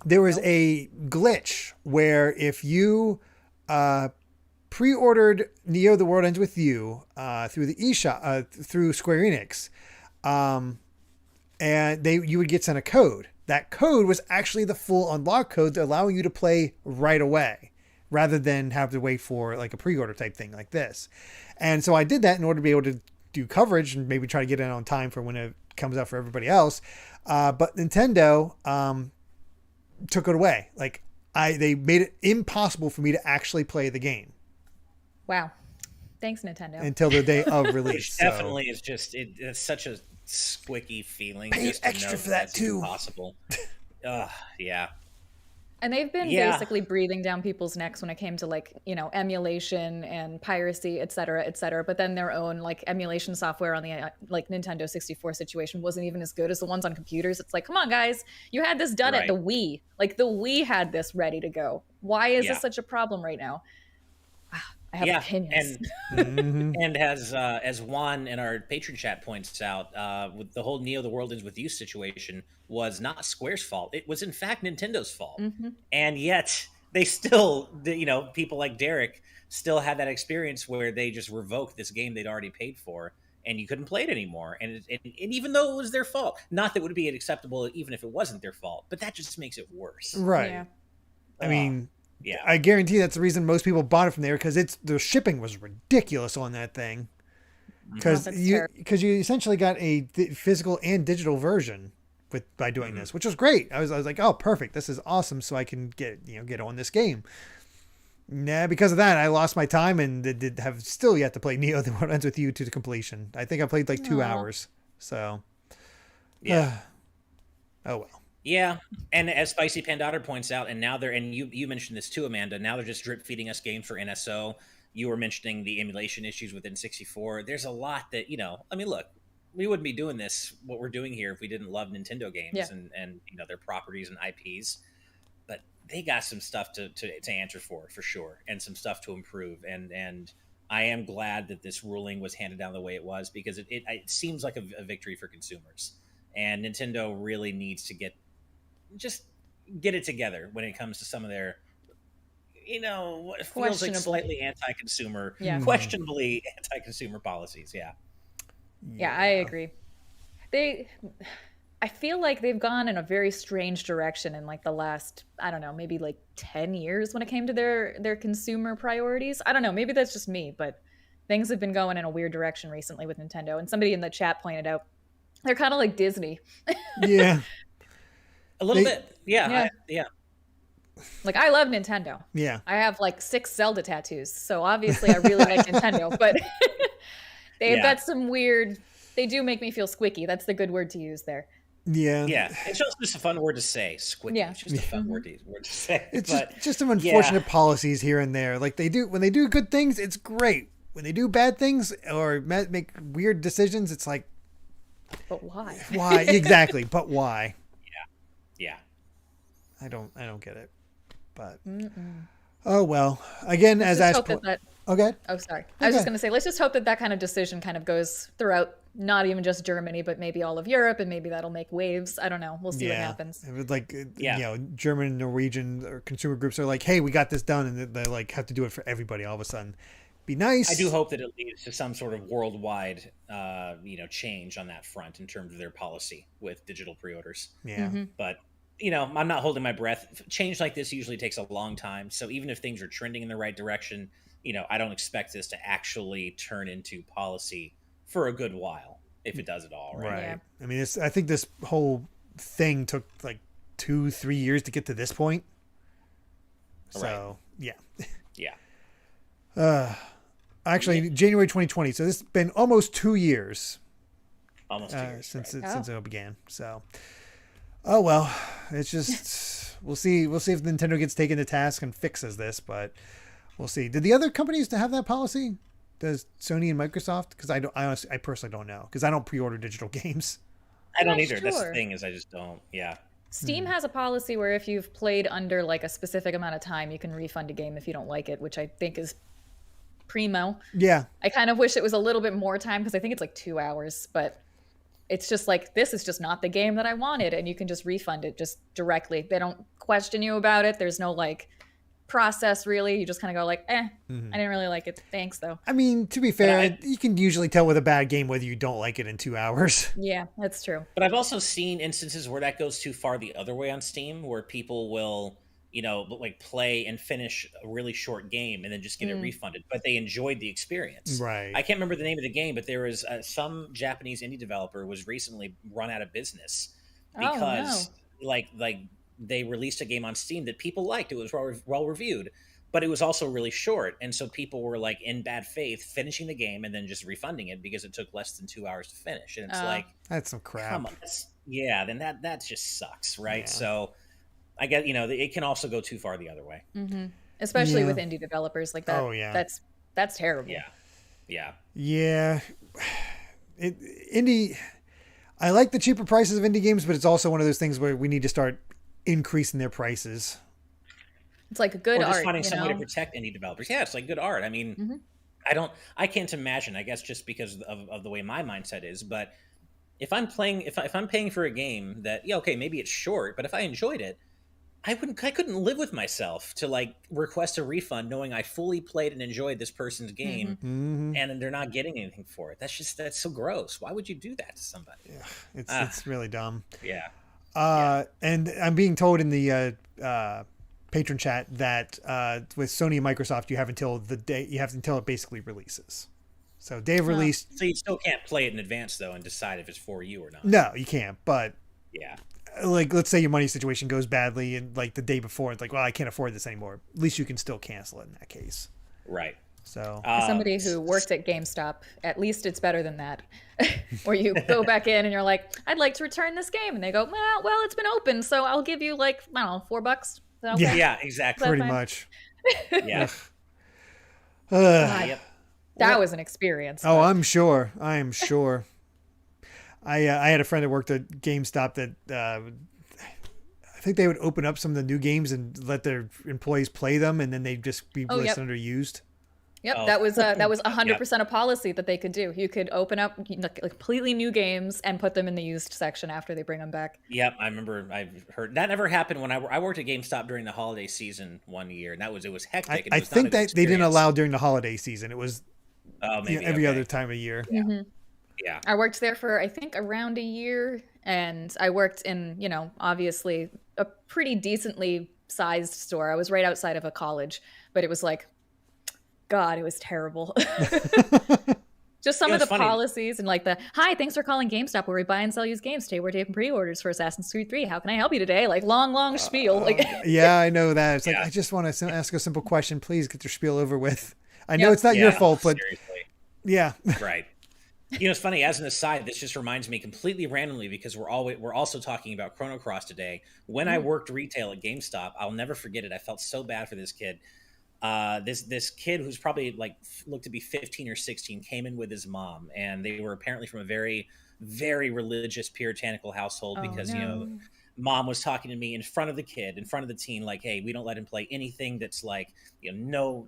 there was a glitch where if you pre-ordered Neo: The World Ends With You through the eShop through Square Enix, and you would get sent a code. That code was actually the full unlock code allowing you to play right away, rather than have to wait for like a pre-order type thing like this. And so I did that in order to be able to do coverage and maybe try to get it on time for when it comes out for everybody else. But Nintendo took it away. Like they made it impossible for me to actually play the game. Wow. Thanks, Nintendo. Until the day of release. Definitely is just, it's such a squicky feeling. Pay just extra for that too. Impossible. Yeah. And they've been basically breathing down people's necks when it came to like, emulation and piracy, et cetera, et cetera. But then their own like emulation software on the like Nintendo 64 situation wasn't even as good as the ones on computers. It's like, come on, guys, you had this done at the Wii. Like the Wii had this ready to go. Why is this such a problem right now? I have opinions. And as Juan in our Patreon chat points out, with the whole Neo: The World Ends With You situation was not Square's fault. It was in fact Nintendo's fault. And yet they still, people like Derek still had that experience where they just revoked this game they'd already paid for, and you couldn't play it anymore. And even though it was their fault, not that it would be acceptable even if it wasn't their fault, but that just makes it worse. Right. Yeah. I mean, I guarantee that's the reason most people bought it from there, because the shipping was ridiculous on that thing. Because you essentially got a physical and digital version by doing this, which was great. I was like, oh, perfect. This is awesome. So I can get on this game. Nah, because of that, I lost my time and have still yet to play Neo: The World Ends With You to the completion. I think I played like 2 hours. So, oh well. Yeah, and as Spicy Pandotter points out, and now you mentioned this too, Amanda, now they're just drip feeding us games for NSO. You were mentioning the emulation issues within 64. There's a lot that, I mean, look, we wouldn't be doing what we're doing here if we didn't love Nintendo games and their properties and IPs. But they got some stuff to answer for sure, and some stuff to improve. And I am glad that this ruling was handed down the way it was, because it seems like a victory for consumers. And Nintendo really needs to get it together when it comes to some of their, what feels like slightly anti-consumer, questionably anti-consumer policies. Yeah, I agree. I feel like they've gone in a very strange direction in like the last, I don't know, maybe like 10 years when it came to their consumer priorities. I don't know, maybe that's just me, but things have been going in a weird direction recently with Nintendo. And somebody in the chat pointed out, they're kind of like Disney. Yeah. A little bit. Yeah. Like, I love Nintendo. Yeah. I have like 6 Zelda tattoos. So obviously I really like Nintendo, but they've got some weird, they do make me feel squicky. That's the good word to use there. Yeah. Yeah. It's just a fun word to say. Squicky. Yeah. It's just a fun word to say. It's just some unfortunate policies here and there. Like when they do good things, it's great. When they do bad things or make weird decisions, it's like, but why? Why? Exactly. But why? Yeah. I don't get it. But oh well. Again, let's as hope that okay. Oh, sorry. I was just going to say, let's just hope that kind of decision kind of goes throughout, not even just Germany, but maybe all of Europe, and maybe that'll make waves. I don't know. We'll see what happens. It would German, Norwegian or consumer groups are like, hey, we got this done, and they like have to do it for everybody all of a sudden. Be nice. I do hope that it leads to some sort of worldwide, change on that front in terms of their policy with digital pre-orders. Yeah. But, I'm not holding my breath. Change like this usually takes a long time. So even if things are trending in the right direction, I don't expect this to actually turn into policy for a good while, if it does at all. Right. Yeah. I mean, I think this whole thing took like 2-3 years to get to this point. So, yeah. Yeah. Actually, January 2020. So this has been almost 2 years. Almost 2 years since it began. So, oh well, it's just we'll see. We'll see if Nintendo gets taken to task and fixes this, but we'll see. Did the other companies have that policy? Does Sony and Microsoft? Because I honestly, I personally don't know because I don't pre-order digital games. I don't either. Sure. That's the thing is I just don't. Yeah. Steam has a policy where if you've played under like a specific amount of time, you can refund a game if you don't like it, which I think is primo. Yeah. I kind of wish it was a little bit more time because I think it's like 2 hours, but it's just like, this is just not the game that I wanted, and you can just refund it just directly. They don't question you about it. There's no like process really. You just kind of go like, I didn't really like it. Thanks though. I mean, to be fair, you can usually tell with a bad game whether you don't like it in 2 hours. Yeah, that's true. But I've also seen instances where that goes too far the other way on Steam, where people will, like play and finish a really short game and then just get it refunded, but they enjoyed the experience. Right. I can't remember the name of the game, but there was some Japanese indie developer was recently run out of business because like they released a game on Steam that people liked. It was well reviewed, but it was also really short. And so people were like in bad faith finishing the game and then just refunding it because it took less than 2 hours to finish. And it's like, that's some crap. Come on. Then that just sucks. Right. Yeah. So I guess, it can also go too far the other way. Mm-hmm. Especially with indie developers like that. Oh yeah. That's terrible. Yeah. Yeah. Yeah. I like the cheaper prices of indie games, but it's also one of those things where we need to start increasing their prices. It's like a good art. Or just finding some way to protect indie developers. Yeah, it's like good art. I mean, I can't imagine, I guess just because of the way my mindset is, but if I'm paying for a game that, maybe it's short, but if I enjoyed it, I couldn't live with myself to like request a refund knowing I fully played and enjoyed this person's game and they're not getting anything for it. That's so gross. Why would you do that to somebody? Yeah, it's really dumb. Yeah. And I'm being told in the patron chat that with Sony and Microsoft, you have until it basically releases. So day of release. So you still can't play it in advance though and decide if it's for you or not. No, you can't. But yeah. Like, let's say your money situation goes badly and like the day before, it's like, well, I can't afford this anymore. At least you can still cancel it in that case. Right. So as somebody who worked at GameStop, at least it's better than that. Where you go back in and you're like, I'd like to return this game. And they go, well, it's been open. So I'll give you like, I don't know, $4. Okay? Yeah, exactly. Pretty much. Yeah. That was an experience. Oh, I'm sure. I am sure. I had a friend that worked at GameStop that I think they would open up some of the new games and let their employees play them, and then they'd just be listed under used. Yep, that was 100% a policy that they could do. You could open up completely new games and put them in the used section after they bring them back. Yep, I remember. I've heard that never happened when I worked at GameStop during the holiday season one year, and it was hectic. I think that they didn't allow during the holiday season. It was every other time of year. Yeah. Mm-hmm. Yeah. I worked there for, I think, around a year, and I worked in, obviously a pretty decently sized store. I was right outside of a college, but it was like, God, it was terrible. Just some of the policies and like hi, thanks for calling GameStop where we buy and sell used games. Today we're taking pre-orders for Assassin's Creed 3. How can I help you today? Like long spiel. Yeah, I know that. It's like, I just want to ask a simple question. Please get your spiel over with. I know it's not your fault, but seriously. Yeah. Right. It's funny, as an aside, this just reminds me completely randomly because we're also talking about Chrono Cross today. When I worked retail at GameStop, I'll never forget it. I felt so bad for this kid. This kid who's probably like looked to be 15 or 16 came in with his mom, and they were apparently from a very, very religious puritanical household because, mom was talking to me in front of the kid, in front of the teen, like, hey, we don't let him play anything that's like, no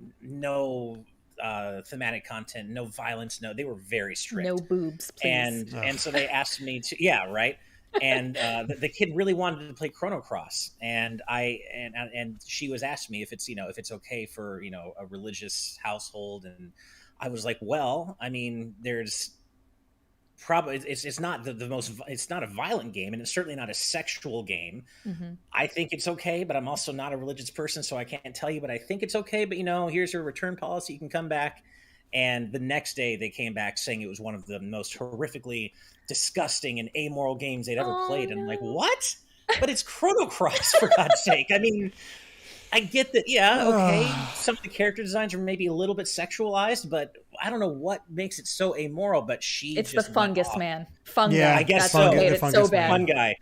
thematic content, no violence, they were very strict. No boobs, please. And so they asked me to, right. And the kid really wanted to play Chrono Cross, and she was asking me if it's okay for a religious household, and I was like, well, I mean, there's probably it's not the most, it's not a violent game, and it's certainly not a sexual game. Mm-hmm. I think it's okay, but I'm also not a religious person, so I can't tell you, but I think it's okay. But here's your return policy. You can come back. And the next day they came back saying it was one of the most horrifically disgusting and amoral games they'd ever played. And I'm like, what? But it's Chrono Cross, for God's sake. I mean, I get that. Yeah. Okay. Some of the character designs are maybe a little bit sexualized, but I don't know what makes it so amoral, but it's just the fungus man. Fungi. Yeah, I guess that's so. what made it so bad. Fun guy.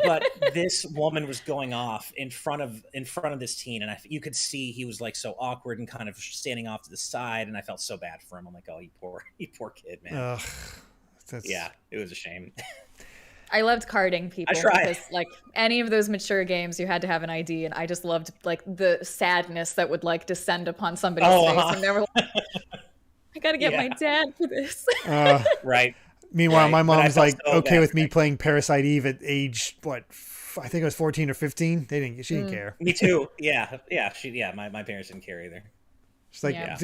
But this woman was going off in front of this teen, and you could see he was like so awkward and kind of standing off to the side, and I felt so bad for him. I'm like, oh, you poor kid, man. Ugh, yeah, it was a shame. I loved carding people. I tried. Because, like, any of those mature games, you had to have an ID, and I just loved like the sadness that would like descend upon somebody's face, and they were like, I gotta get my dad for this. Right. Meanwhile, my mom's like so okay bad. with me playing Parasite Eve at age I think it was 14 or 15. She didn't care. Me too. Yeah. My parents didn't care either. She's like,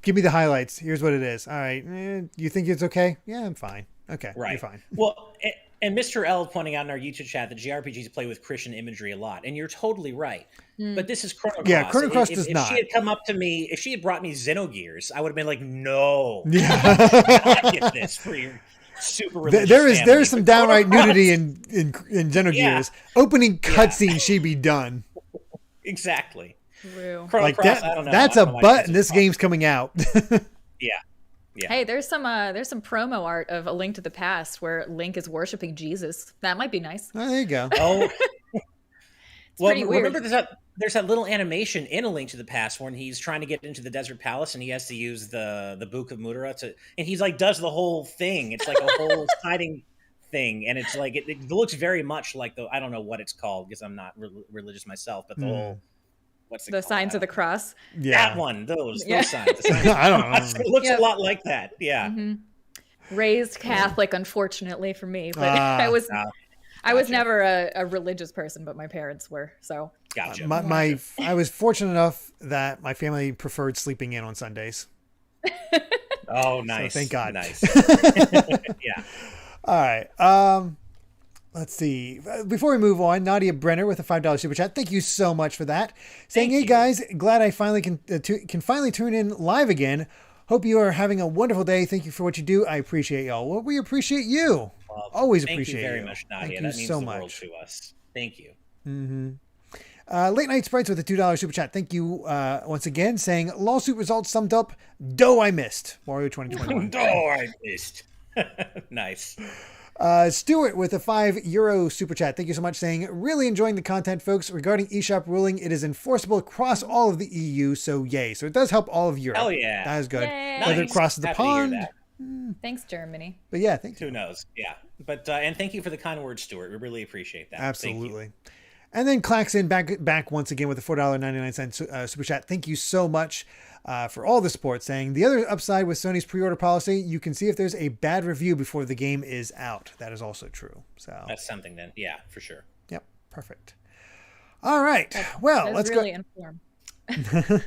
give me the highlights. Here's what it is. All right. You think it's okay? Yeah, I'm fine. Okay. Right. You're fine. Well, and Mr. L pointing out in our YouTube chat that JRPGs play with Christian imagery a lot, and you're totally right. But this is Chrono Cross. Yeah, Chrono Cross does not. If she had come up to me, if she had brought me Xenogears, I would have been like, no. Yeah. I get this for your super religious there is some downright nudity in Xenogears. Yeah. Opening cutscene, she be done. Exactly. True. Chrono Like Cross, that, I don't know. that's I a don't know why butt, this and is this game's coming out. Yeah. Hey, there's some promo art of A Link to the Past where Link is worshiping Jesus. That might be nice. Oh, there you go. Oh. Well, pretty weird. remember there's that little animation in A Link to the Past when he's trying to get into the desert palace and he has to use the Book of Mudra and he's like does the whole thing. It's like a whole siding thing, and it's like it looks very much like I don't know what it's called because I'm not religious myself, but the whole the signs of the cross. Yeah, that one. Those signs. I don't know. It looks a lot like that. Yeah. Mm-hmm. Raised Catholic, unfortunately for me, but I was never a religious person, but my parents were. So gotcha. I was fortunate enough that my family preferred sleeping in on Sundays. Oh, nice. So thank God. Nice. Yeah. All right. Let's see. Before we move on, Nadia Brenner with a $5 super chat. Thank you so much for that. Saying, hey guys, glad I finally can finally tune in live again. Hope you are having a wonderful day. Thank you for what you do. I appreciate y'all. Well, we appreciate you. Well, always appreciate you. Thank you very much, Nadia. Thank you that means so the much. world to us. Thank you. Mm-hmm. Late Night Sprites with a $2 super chat. Thank you once again. Saying, lawsuit results summed up. Dough I missed. Mario 2021. Dough I missed. Nice. Stuart with a €5 super chat. Thank you so much. Saying, really enjoying the content, folks. Regarding eShop ruling, it is enforceable across all of the EU, so yay. So it does help all of Europe. Hell yeah. That is good. Yay. Whether it crosses the Happy to hear pond. that. Thanks, Germany. But yeah, thank you. Who knows? Yeah. But and thank you for the kind words, Stuart. We really appreciate that. Absolutely. And then Claxon back once again with a $4.99 super chat. Thank you so much for all the support. Saying, the other upside with Sony's pre-order policy, you can see if there's a bad review before the game is out. That is also true. So that's something then. Yeah, for sure. Yep. Perfect. All right. Well, let's really go. Informed.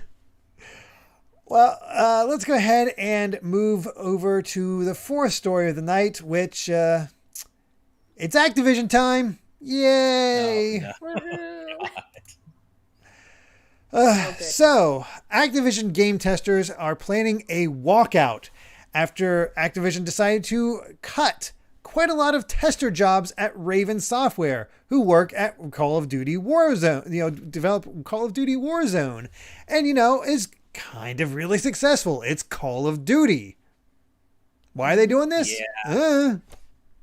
Well, let's go ahead and move over to the fourth story of the night, which it's Activision time. Yay! So, Activision game testers are planning a walkout after Activision decided to cut quite a lot of tester jobs at Raven Software, who work at Call of Duty Warzone, develop Call of Duty Warzone, and, is kind of really successful. It's Call of Duty. Why are they doing this? Yeah.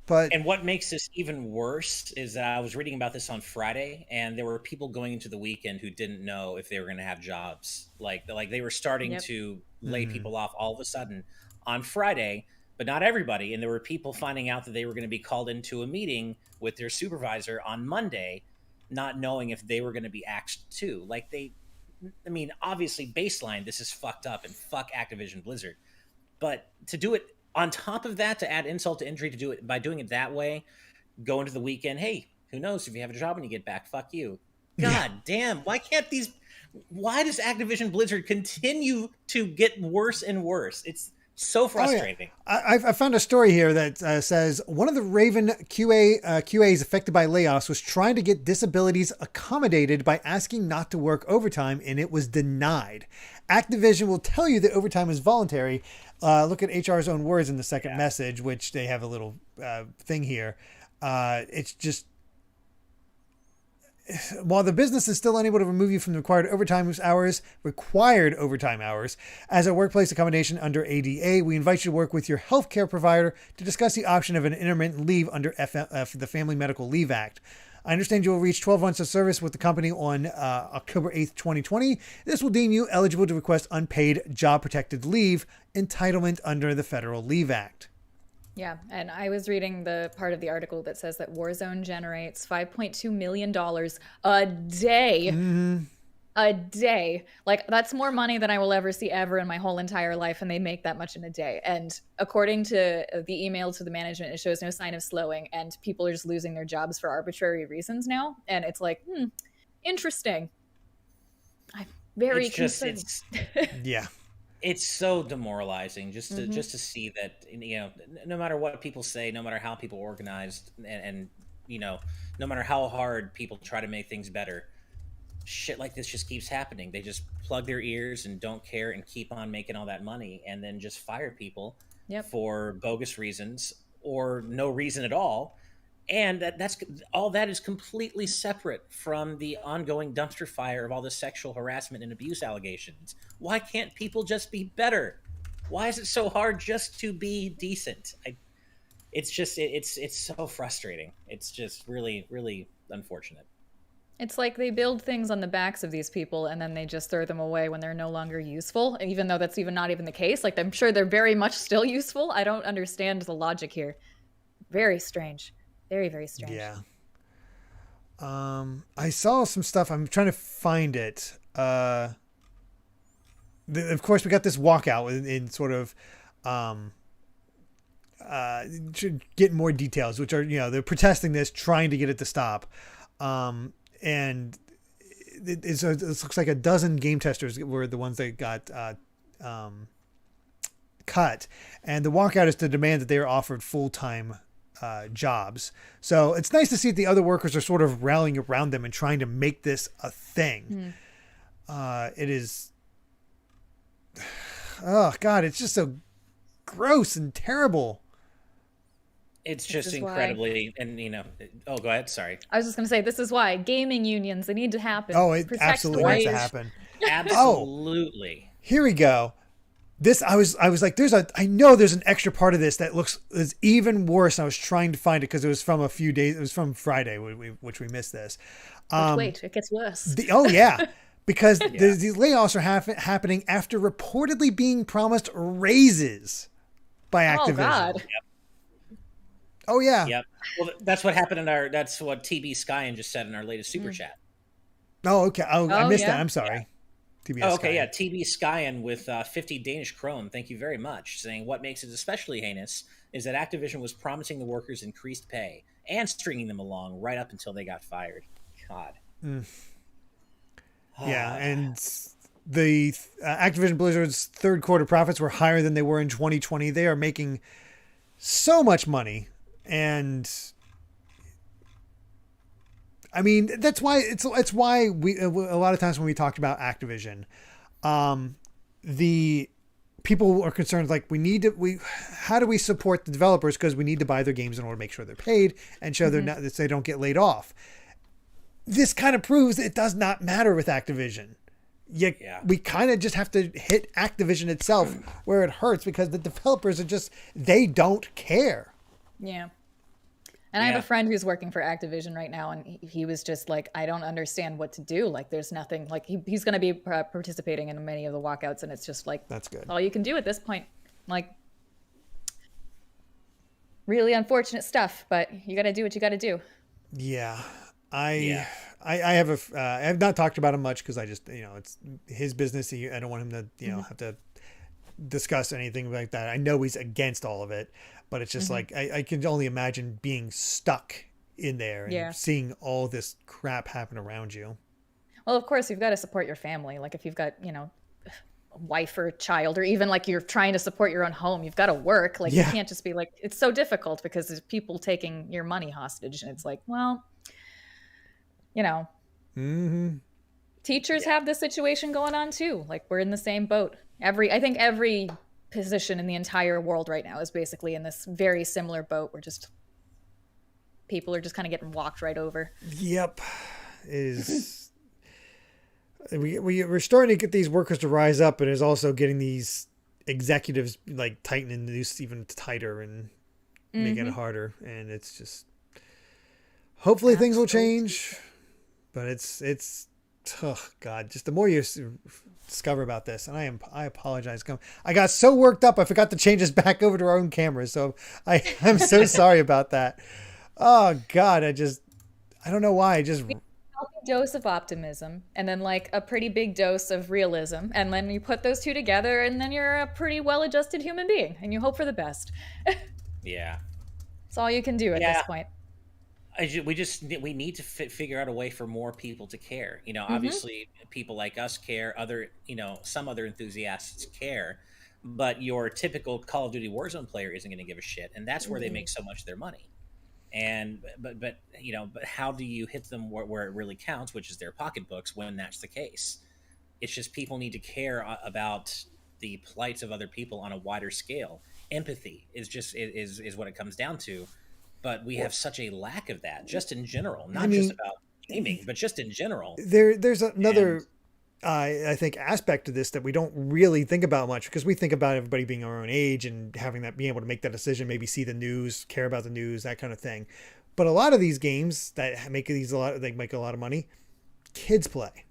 But and what makes this even worse is that I was reading about this on Friday, and there were people going into the weekend who didn't know if they were going to have jobs. Like they were starting to lay people off all of a sudden on Friday, but not everybody. And there were people finding out that they were going to be called into a meeting with their supervisor on Monday, not knowing if they were going to be axed too. Obviously, baseline, this is fucked up, and fuck Activision Blizzard. But to do it on top of that, to add insult to injury, to do it by doing it that way, go into the weekend, hey, who knows if you have a job when you get back, fuck you. God damn, why does Activision Blizzard continue to get worse and worse? It's so frustrating. Oh, yeah. I found a story here that says one of the Raven QAs affected by layoffs was trying to get disabilities accommodated by asking not to work overtime, and it was denied. Activision will tell you that overtime is voluntary. Look at HR's own words in the second message, which they have a little thing here. It's just, while the business is still unable to remove you from the required overtime hours as a workplace accommodation under ADA, we invite you to work with your healthcare provider to discuss the option of an intermittent leave under the Family Medical Leave Act. I understand you will reach 12 months of service with the company on October 8th, 2020. This will deem you eligible to request unpaid job-protected leave entitlement under the Federal Leave Act. Yeah, and I was reading the part of the article that says that Warzone generates $5.2 million a day. Mm-hmm. A day. Like, that's more money than I will ever see ever in my whole entire life, and they make that much in a day. And according to the email to the management, it shows no sign of slowing, and people are just losing their jobs for arbitrary reasons now. And it's like, interesting. I'm very concerned. Yeah. It's so demoralizing just to see that, no matter what people say, no matter how people organize, and no matter how hard people try to make things better, shit like this just keeps happening. They just plug their ears and don't care and keep on making all that money, and then just fire people for bogus reasons or no reason at all. And that's all that is completely separate from the ongoing dumpster fire of all the sexual harassment and abuse allegations. Why can't people just be better? Why is it so hard just to be decent? It's so frustrating. It's just really, really unfortunate. It's like they build things on the backs of these people and then they just throw them away when they're no longer useful, even though that's not even the case. Like, I'm sure they're very much still useful. I don't understand the logic here. Very strange. Very, very strange. Yeah. I saw some stuff. I'm trying to find it. Of course, we got this walkout in sort of to get more details, which are, they're protesting this, trying to get it to stop. And it looks like a dozen game testers were the ones that got cut. And the walkout is to demand that they are offered full-time jobs. So it's nice to see that the other workers are sort of rallying around them and trying to make this a thing. It is, oh God, it's just so gross and terrible. It's just incredibly, and oh, go ahead. Sorry. I was just going to say, this is why gaming unions, they need to happen. Oh, it absolutely needs to happen. Absolutely. Oh, here we go. This, I was like, I know there's an extra part of this that is even worse. And I was trying to find it because it was from a few days. It was from Friday, which we missed this. Wait, it gets worse. Because these layoffs are happening after reportedly being promised raises by Activision. Oh, God. Yep. Oh, yeah. Yep. Well, that's what happened that's what TB Skyen just said in our latest super chat. Oh, okay. I missed that. I'm sorry. Oh, okay, yeah. TB Skyen with 50 Danish krone. Thank you very much. Saying what makes it especially heinous is that Activision was promising the workers increased pay and stringing them along right up until they got fired. God. Yeah, and the Activision Blizzard's third quarter profits were higher than they were in 2020. They are making so much money, and I mean, that's why it's why we a lot of times when we talked about Activision, the people are concerned like how do we support the developers, because we need to buy their games in order to make sure they're paid and show that they don't get laid off. This kind of proves it does not matter with Activision. We kind of just have to hit Activision itself where it hurts, because the developers they don't care. Yeah. And I have a friend who's working for Activision right now, and he was just like, I don't understand what to do. Like, there's nothing, like he's going to be participating in many of the walkouts, and it's just like, that's good. All you can do at this point. Like, really unfortunate stuff, but you got to do what you got to do. Yeah. I have not talked about him much because I just, it's his business. I don't want him to, have to discuss anything like that. I know he's against all of it, but it's just like, I can only imagine being stuck in there and seeing all this crap happen around you. Well, of course, you've got to support your family. Like, if you've got, a wife or a child, or even like you're trying to support your own home, you've got to work. Like, you can't just be like, it's so difficult because there's people taking your money hostage. And it's like, well, teachers have this situation going on too. Like, we're in the same boat. I think every position in the entire world right now is basically in this very similar boat where just people are just kind of getting walked right over. Yep. is we're starting to get these workers to rise up, but is also getting these executives like tightening the noose even tighter and making it harder. And it's just, hopefully things will change, but it's oh God, just the more you discover about this, and I apologize. I got so worked up, I forgot to change us back over to our own cameras. So I'm so sorry about that. Oh God, I don't know why. Healthy dose of optimism, and then like a pretty big dose of realism, and then you put those two together, and then you're a pretty well-adjusted human being, and you hope for the best. Yeah, it's all you can do at this point. We need to figure out a way for more people to care. You know, obviously people like us care. Some other enthusiasts care, but your typical Call of Duty Warzone player isn't going to give a shit, and that's where they make so much of their money. And but how do you hit them where it really counts, which is their pocketbooks, when that's the case? It's just people need to care about the plights of other people on a wider scale. Empathy is what it comes down to, but we have such a lack of that just in general, not just about gaming, but just in general. There's another I think aspect to this that we don't really think about much, because we think about everybody being our own age and being able to make that decision, maybe see the news, care about the news, that kind of thing. But a lot of these games that make a lot of money, kids play.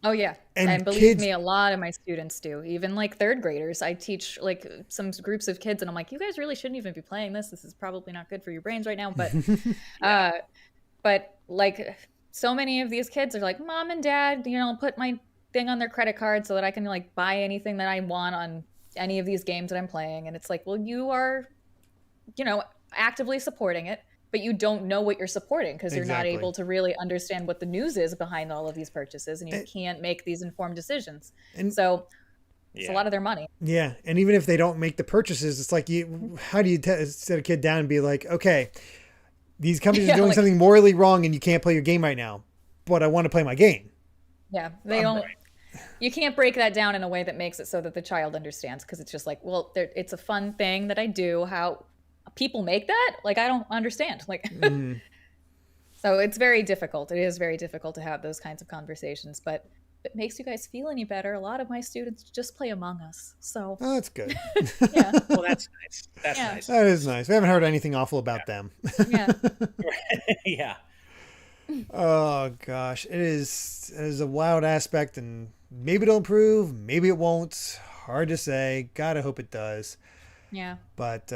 Oh yeah. And believe me, a lot of my students do. Even like third graders. I teach like some groups of kids, and I'm like, you guys really shouldn't even be playing this. This is probably not good for your brains right now. But but like so many of these kids are like, Mom and Dad, put my thing on their credit card so that I can like buy anything that I want on any of these games that I'm playing. And it's like, well, you are, actively supporting it, but you don't know what you're supporting, because you're not able to really understand what the news is behind all of these purchases, and you can't make these informed decisions. And so it's a lot of their money. Yeah. And even if they don't make the purchases, it's like, how do you sit a kid down and be like, okay, these companies are doing something morally wrong and you can't play your game right now, but I want to play my game. Yeah. They don't. You can't break that down in a way that makes it so that the child understands, because it's just like, well, it's a fun thing that I do. How people make that? Like, I don't understand. Like, so it's very difficult. It is very difficult to have those kinds of conversations. But if it makes you guys feel any better, a lot of my students just play Among Us. So that's good. Yeah. Well, that's nice. That's nice. That is nice. We haven't heard anything awful about them. Yeah. Yeah. Oh gosh, it is a wild aspect, and maybe it'll improve, maybe it won't. Hard to say. Gotta hope it does. Yeah. But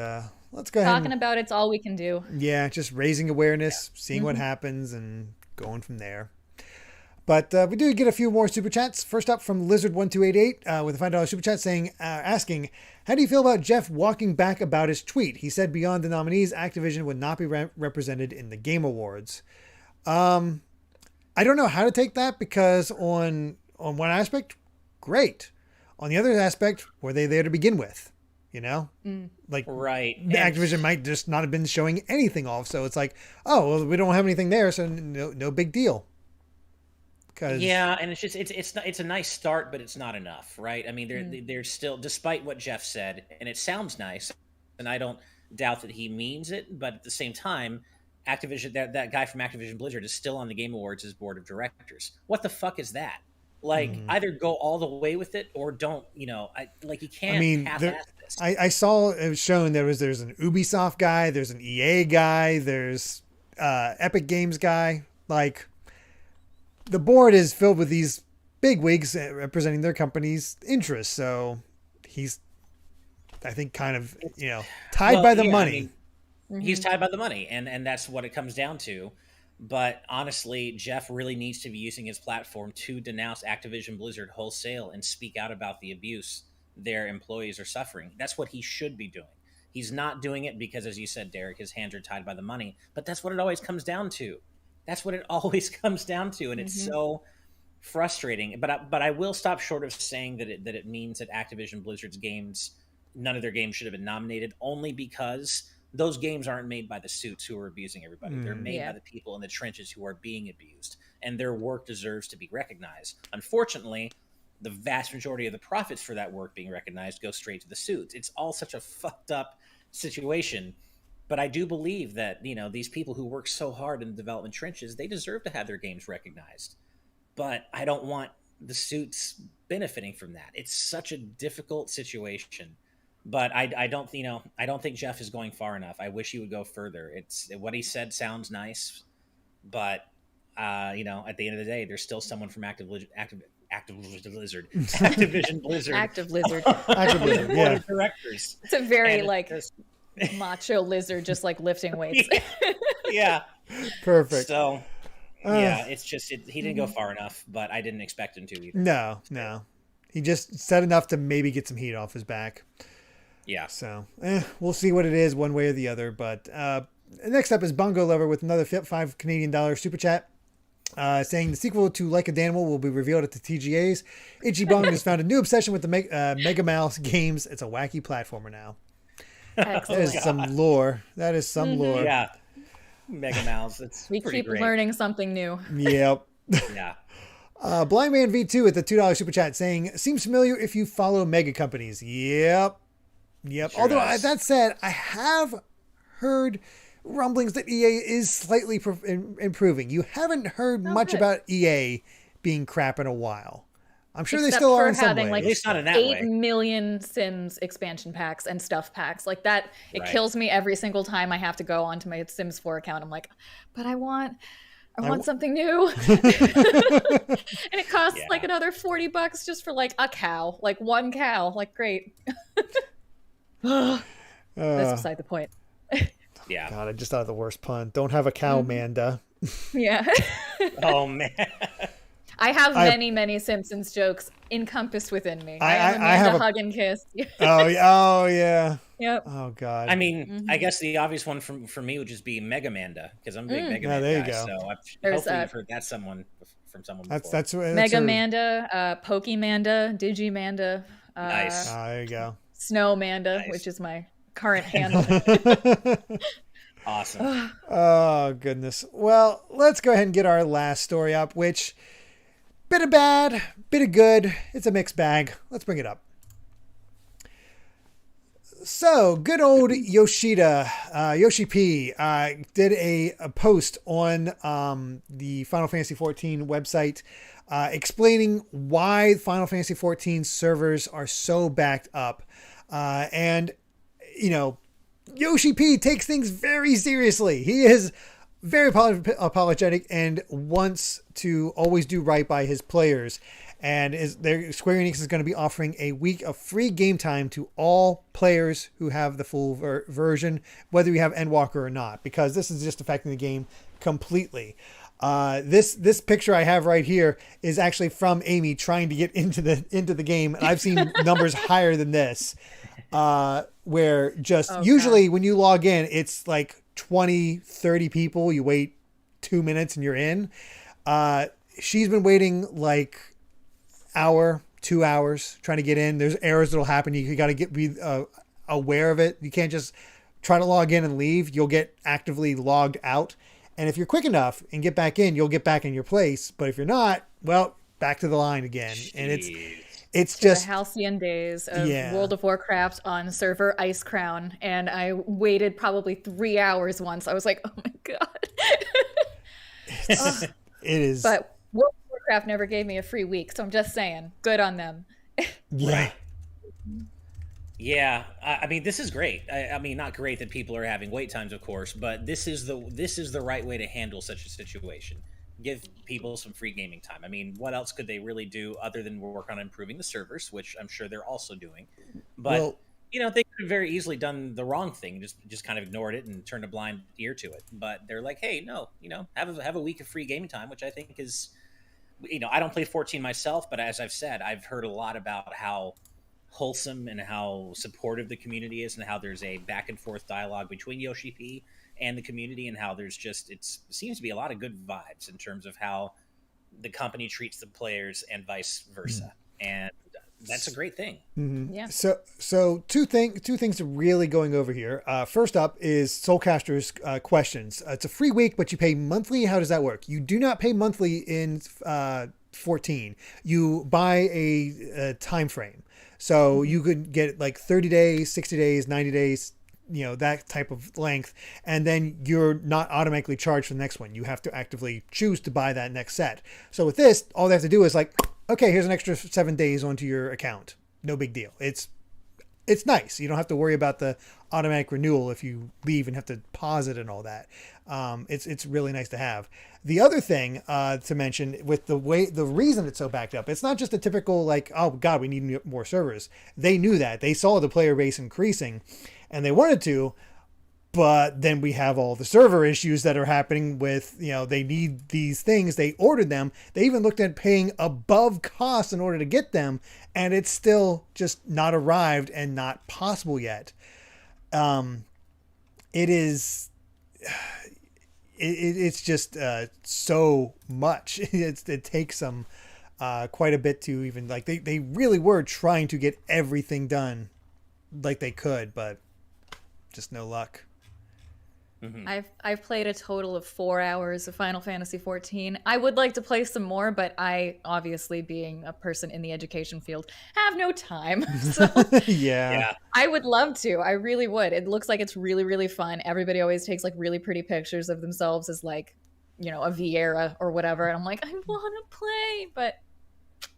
let's go ahead. Talking about it's all we can do. Yeah, just raising awareness, seeing what happens, and going from there. But we do get a few more super chats. First up from Lizard1288 with a $5 super chat asking, how do you feel about Jeff walking back about his tweet? He said beyond the nominees, Activision would not be represented in the Game Awards. I don't know how to take that, because on one aspect, great. On the other aspect, were they there to begin with? Like, right. Activision might just not have been showing anything off. So it's like, oh, well, we don't have anything there, so no big deal. Yeah, and it's just it's a nice start, but it's not enough, right? I mean, they're still, despite what Jeff said, and it sounds nice, and I don't doubt that he means it, but at the same time, Activision, that guy from Activision Blizzard is still on the Game Awards' board of directors. What the fuck is that? Like, either go all the way with it or don't. You can't half-ass this. I saw it was shown there's an Ubisoft guy, there's an EA guy, there's Epic Games guy. Like, the board is filled with these big wigs representing their company's interests. So he's, I think, kind of tied by the money. I mean, he's tied by the money, and that's what it comes down to. But honestly, Jeff really needs to be using his platform to denounce Activision Blizzard wholesale and speak out about the abuse their employees are suffering. That's what he should be doing. He's not doing it because, as you said, Derek, his hands are tied by the money. But that's what it always comes down to. That's what it always comes down to, and it's so frustrating. But I will stop short of saying that it means that Activision Blizzard's games, none of their games should have been nominated, only because those games aren't made by the suits who are abusing everybody. They're made by the people in the trenches who are being abused, and their work deserves to be recognized. Unfortunately, the vast majority of the profits for that work being recognized go straight to the suits. It's all such a fucked up situation. But I do believe that, these people who work so hard in the development trenches, they deserve to have their games recognized. But I don't want the suits benefiting from that. It's such a difficult situation. But I don't think Jeff is going far enough. I wish he would go further. It's what he said sounds nice, but at the end of the day, there's still someone from Activision Blizzard, Active Lizard, board of directors. It's a very macho lizard, just like lifting weights. Yeah, perfect. So it's just he didn't go far enough, but I didn't expect him to either. No, he just said enough to maybe get some heat off his back. Yeah. So we'll see what it is one way or the other. But next up is Bongo Lover with another $5 Canadian super chat. Saying the sequel to Like a Danimal will be revealed at the TGAs. Itchy Bong has found a new obsession with the Mega Mouse games. It's a wacky platformer now. That is some lore. Yeah. Mega Mouse. We keep great. learning something new. Yep. Yeah. Blind Man V2 at the $2 super chat saying, seems familiar if you follow mega companies. Yep. Sure. Although that said, I have heard rumblings that EA is slightly improving. You haven't heard much about EA being crap in a while. I'm sure they still are in some ways. Like at least not in that 8 way. million Sims expansion packs and stuff packs like that. It kills me every single time I have to go onto my Sims 4 account. I'm like, but I want something new. And it costs like another $40 just for like a cow, like one cow. Like, great. That's beside the point. Yeah. God, I just thought of the worst pun. Don't have a cow, Manda. Yeah. Oh, man. I have many Simpsons jokes encompassed within me. I am Amanda hug and kiss. Oh yeah. Yep. Oh God. I mean, I guess the obvious one for me would just be Mega Manda, because I'm a big Mega Man there guy. You go. So hopefully you've heard that from someone before. That's Mega Manda, Pokemanda, digiMANDA. Nice. There you go. Snow Manda, which is my current handle. Awesome. Oh goodness. Well, let's go ahead and get our last story up, which bit of bad, bit of good. It's a mixed bag. Let's bring it up. So, good old Yoshi P did a post on the Final Fantasy XIV website explaining why Final Fantasy XIV servers are so backed up. And, Yoshi P takes things very seriously. He is very apologetic and wants to always do right by his players. And Square Enix is going to be offering a week of free game time to all players who have the full version, whether you have Endwalker or not, because this is just affecting the game completely. This picture I have right here is actually from Amy trying to get into the game, and I've seen numbers higher than this. Where usually when you log in, it's like 20, 30 people. You wait 2 minutes and you're in. She's been waiting like hour, 2 hours trying to get in. There's errors that'll happen. You got to be aware of it. You can't just try to log in and leave. You'll get actively logged out. And if you're quick enough and get back in, you'll get back in your place. But if you're not, well, back to the line again. And it's just the halcyon days of World of Warcraft on server Ice Crown, and I waited probably 3 hours once. I was like, oh my God. It is. But World of Warcraft never gave me a free week, so I'm just saying, good on them. Right. Yeah, I mean, this is great. I mean, not great that people are having wait times, of course, but this is the right way to handle such a situation. Give people some free gaming time. I mean, what else could they really do other than work on improving the servers, which I'm sure they're also doing. But they could have very easily done the wrong thing, just kind of ignored it and turned a blind ear to it. But they're like, hey, no, have a week of free gaming time, which I think is, I don't play 14 myself, but as I've said, I've heard a lot about how wholesome and how supportive the community is, and how there's a back and forth dialogue between Yoshi P and the community, and how there's it seems to be a lot of good vibes in terms of how the company treats the players and vice versa. And that's a great thing. Mm-hmm. Yeah. So two things are really going over here. First up is Soulcaster's questions. It's a free week, but you pay monthly. How does that work? You do not pay monthly in 14. You buy a time frame. So you could get like 30 days, 60 days, 90 days, that type of length, and then you're not automatically charged for the next one. You have to actively choose to buy that next set. So with this, all they have to do is like, okay, here's an extra 7 days onto your account. No big deal. It's nice. You don't have to worry about the automatic renewal if you leave and have to pause it and all that. It's really nice to have. The other thing to mention with the reason it's so backed up, it's not just a typical like, oh God, we need more servers. They knew that. They saw the player base increasing and they wanted to, but then we have all the server issues that are happening with, they need these things. They ordered them. They even looked at paying above cost in order to get them. And it's still just not arrived and not possible yet. It's just so much. It takes them quite a bit to even like, they really were trying to get everything done like they could, but just no luck. Mm-hmm. I've played a total of 4 hours of Final Fantasy XIV. I would like to play some more, but I, obviously being a person in the education field, have no time. So yeah. I would love to. I really would. It looks like it's really, really fun. Everybody always takes like really pretty pictures of themselves as like, a Viera or whatever. And I'm like, I want to play, but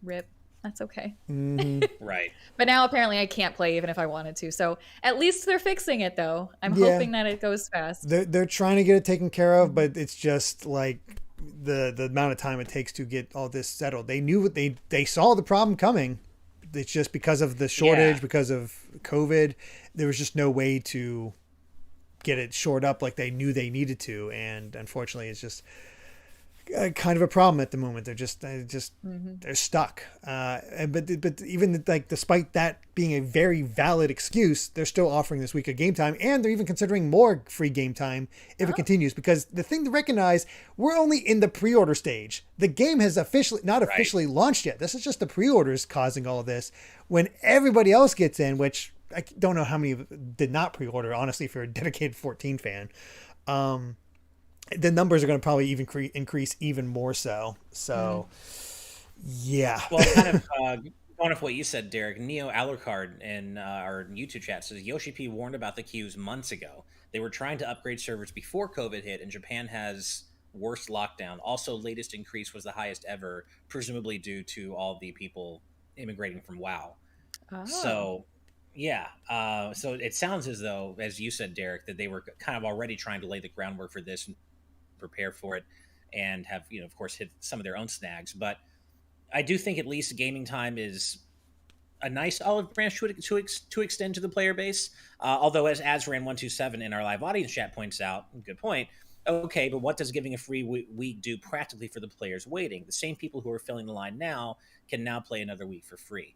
rip. That's okay. Mm-hmm. Right. But now apparently I can't play even if I wanted to. So at least they're fixing it though. I'm hoping that it goes fast. They're trying to get it taken care of, but it's just like the amount of time it takes to get all this settled. They knew they saw the problem coming. It's just because of the shortage, because of COVID, there was just no way to get it shored up like they knew they needed to. And unfortunately it's just kind of a problem at the moment. They're stuck. But even like, despite that being a very valid excuse, they're still offering this week of game time, and they're even considering more free game time if it continues, because the thing to recognize, we're only in the pre-order stage. The game has not officially launched yet. This is just the pre-orders causing all of this. When everybody else gets in, which I don't know how many did not pre-order, honestly, if you're a dedicated 14 fan, the numbers are going to probably even increase even more so. So, yeah. Well, kind of going off what you said, Derek, Neo Alucard in our YouTube chat says, Yoshi P warned about the queues months ago. They were trying to upgrade servers before COVID hit, and Japan has worst lockdown. Also, latest increase was the highest ever, presumably due to all the people immigrating from WoW. Oh. So, yeah. So it sounds as though, as you said, Derek, that they were kind of already trying to lay the groundwork for this and prepare for it, and have of course hit some of their own snags. But I do think at least gaming time is a nice olive branch to extend to the player base. Although, as Azran127 in our live audience chat points out, good point. Okay, but what does giving a free week do practically for the players waiting? The same people who are filling the line now can now play another week for free.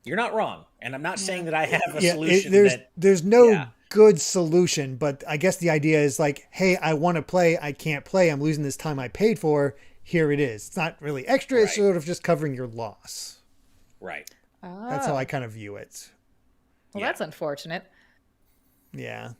You're not wrong, and I'm not saying that I have a solution. There's no good solution, but I guess the idea is like, hey, I want to play, I can't play, I'm losing this time I paid for. Here it is. It's not really extra. It's sort of just covering your loss. Right. That's how I kind of view it. Well, that's unfortunate. Yeah,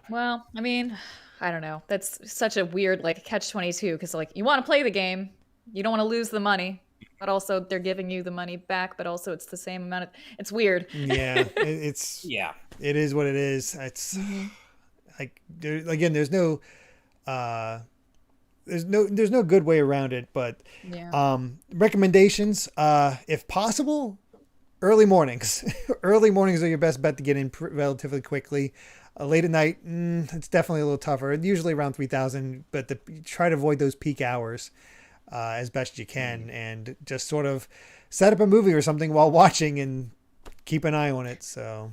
Well, I mean, I don't know. That's such a weird like catch-22, because like you want to play the game, you don't want to lose the money, but also they're giving you the money back, but also it's the same amount of, it's weird. Yeah, it is what it is. It's like, there's no good way around it, but recommendations, if possible, early mornings. Early mornings are your best bet to get in relatively quickly. Late at night, it's definitely a little tougher, usually around 3,000, but try to avoid those peak hours as best you can, and just sort of set up a movie or something while watching and keep an eye on it. So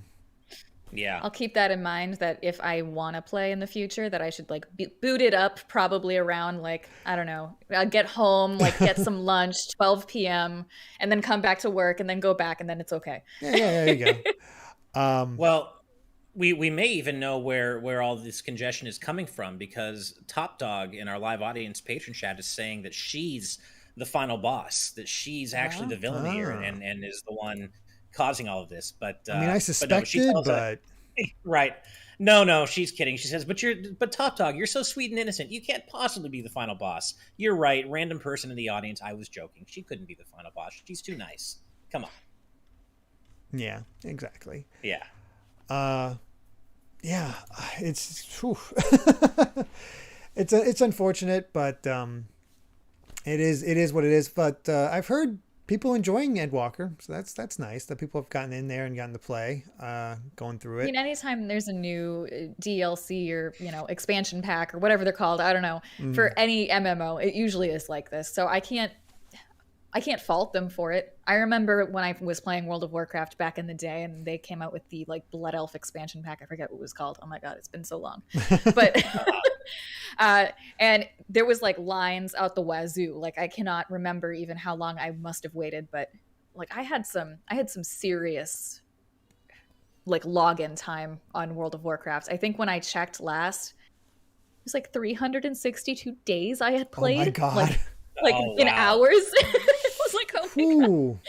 yeah, I'll keep that in mind, that if I want to play in the future, that I should like boot it up probably around like, I don't know, I'll get home, like get some lunch, 12 p.m. and then come back to work and then go back, and then it's okay. Yeah, there you go. Well, we may even know where all this congestion is coming from, because Top Dog in our live audience patron chat is saying that she's the final boss, that she's actually the villain here, and is the one causing all of this. But I mean, I suspected, but right. No, she's kidding. She says, but Top Dog, you're so sweet and innocent. You can't possibly be the final boss. You're right. Random person in the audience. I was joking. She couldn't be the final boss. She's too nice. Come on. Yeah, exactly. Yeah. yeah, it's it's unfortunate, but it is what it is. But I've heard people enjoying Endwalker, so that's nice that people have gotten in there and gotten to play, going through it. I mean, anytime there's a new DLC or expansion pack or whatever they're called, I don't know, for any MMO, it usually is like this. So I can't fault them for it. I remember when I was playing World of Warcraft back in the day, and they came out with the Blood Elf expansion pack. I forget what it was called. Oh my god, it's been so long. But and there was lines out the wazoo. I cannot remember even how long I must have waited, but I had some serious login time on World of Warcraft. I think when I checked last, it was 362 days I had played. Oh my god. In hours. It was oh my god.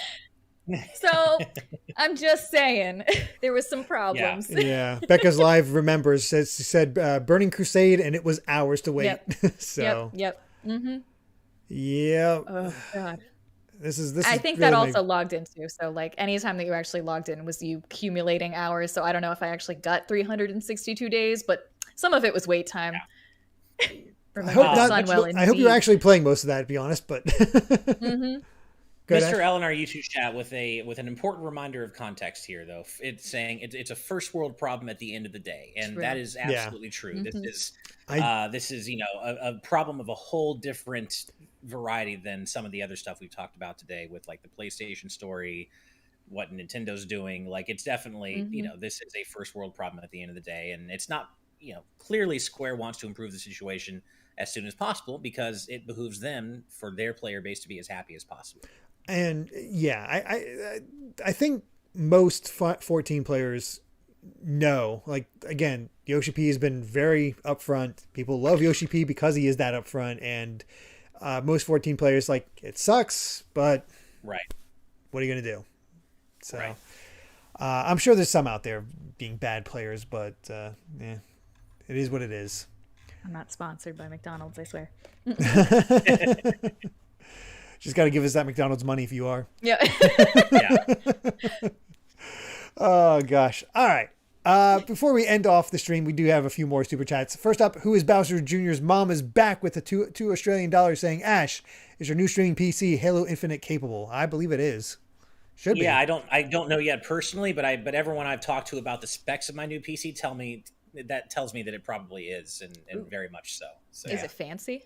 So I'm just saying there was some problems. Yeah. Becca's Live remembers, she said Burning Crusade, and it was hours to wait. Yep. So Yep. Mm-hmm. Yeah. Oh god. This I think really that also logged into. So anytime that you actually logged in was you accumulating hours. So I don't know if I actually got 362 days, but some of it was wait time. Yeah. I hope you're actually playing most of that, to be honest, but Mr. L in our YouTube chat with an important reminder of context here, though. It's saying it's a first world problem at the end of the day, and that is absolutely true. Mm-hmm. This is a problem of a whole different variety than some of the other stuff we've talked about today with the PlayStation story, what Nintendo's doing. It's definitely this is a first world problem at the end of the day, and it's not clearly Square wants to improve the situation as soon as possible because it behooves them for their player base to be as happy as possible. And I think most 14 players know, again, Yoshi P has been very upfront. People love Yoshi P because he is that upfront, and most 14 players it sucks, but right, what are you gonna do? So right. I'm sure there's some out there being bad players, but it is what it is. I'm not sponsored by McDonald's, I swear. Just got to give us that McDonald's money if you are. Yeah. Oh, gosh. All right. Before we end off the stream, we do have a few more super chats. First up, Who is Bowser Jr.'s mom is back with the $2 Australian saying, Ash, is your new streaming PC Halo Infinite capable? I believe it is. Should be. Yeah, I don't know yet personally, but everyone I've talked to about the specs of my new PC tells me that it probably is, and very much so. Is it fancy?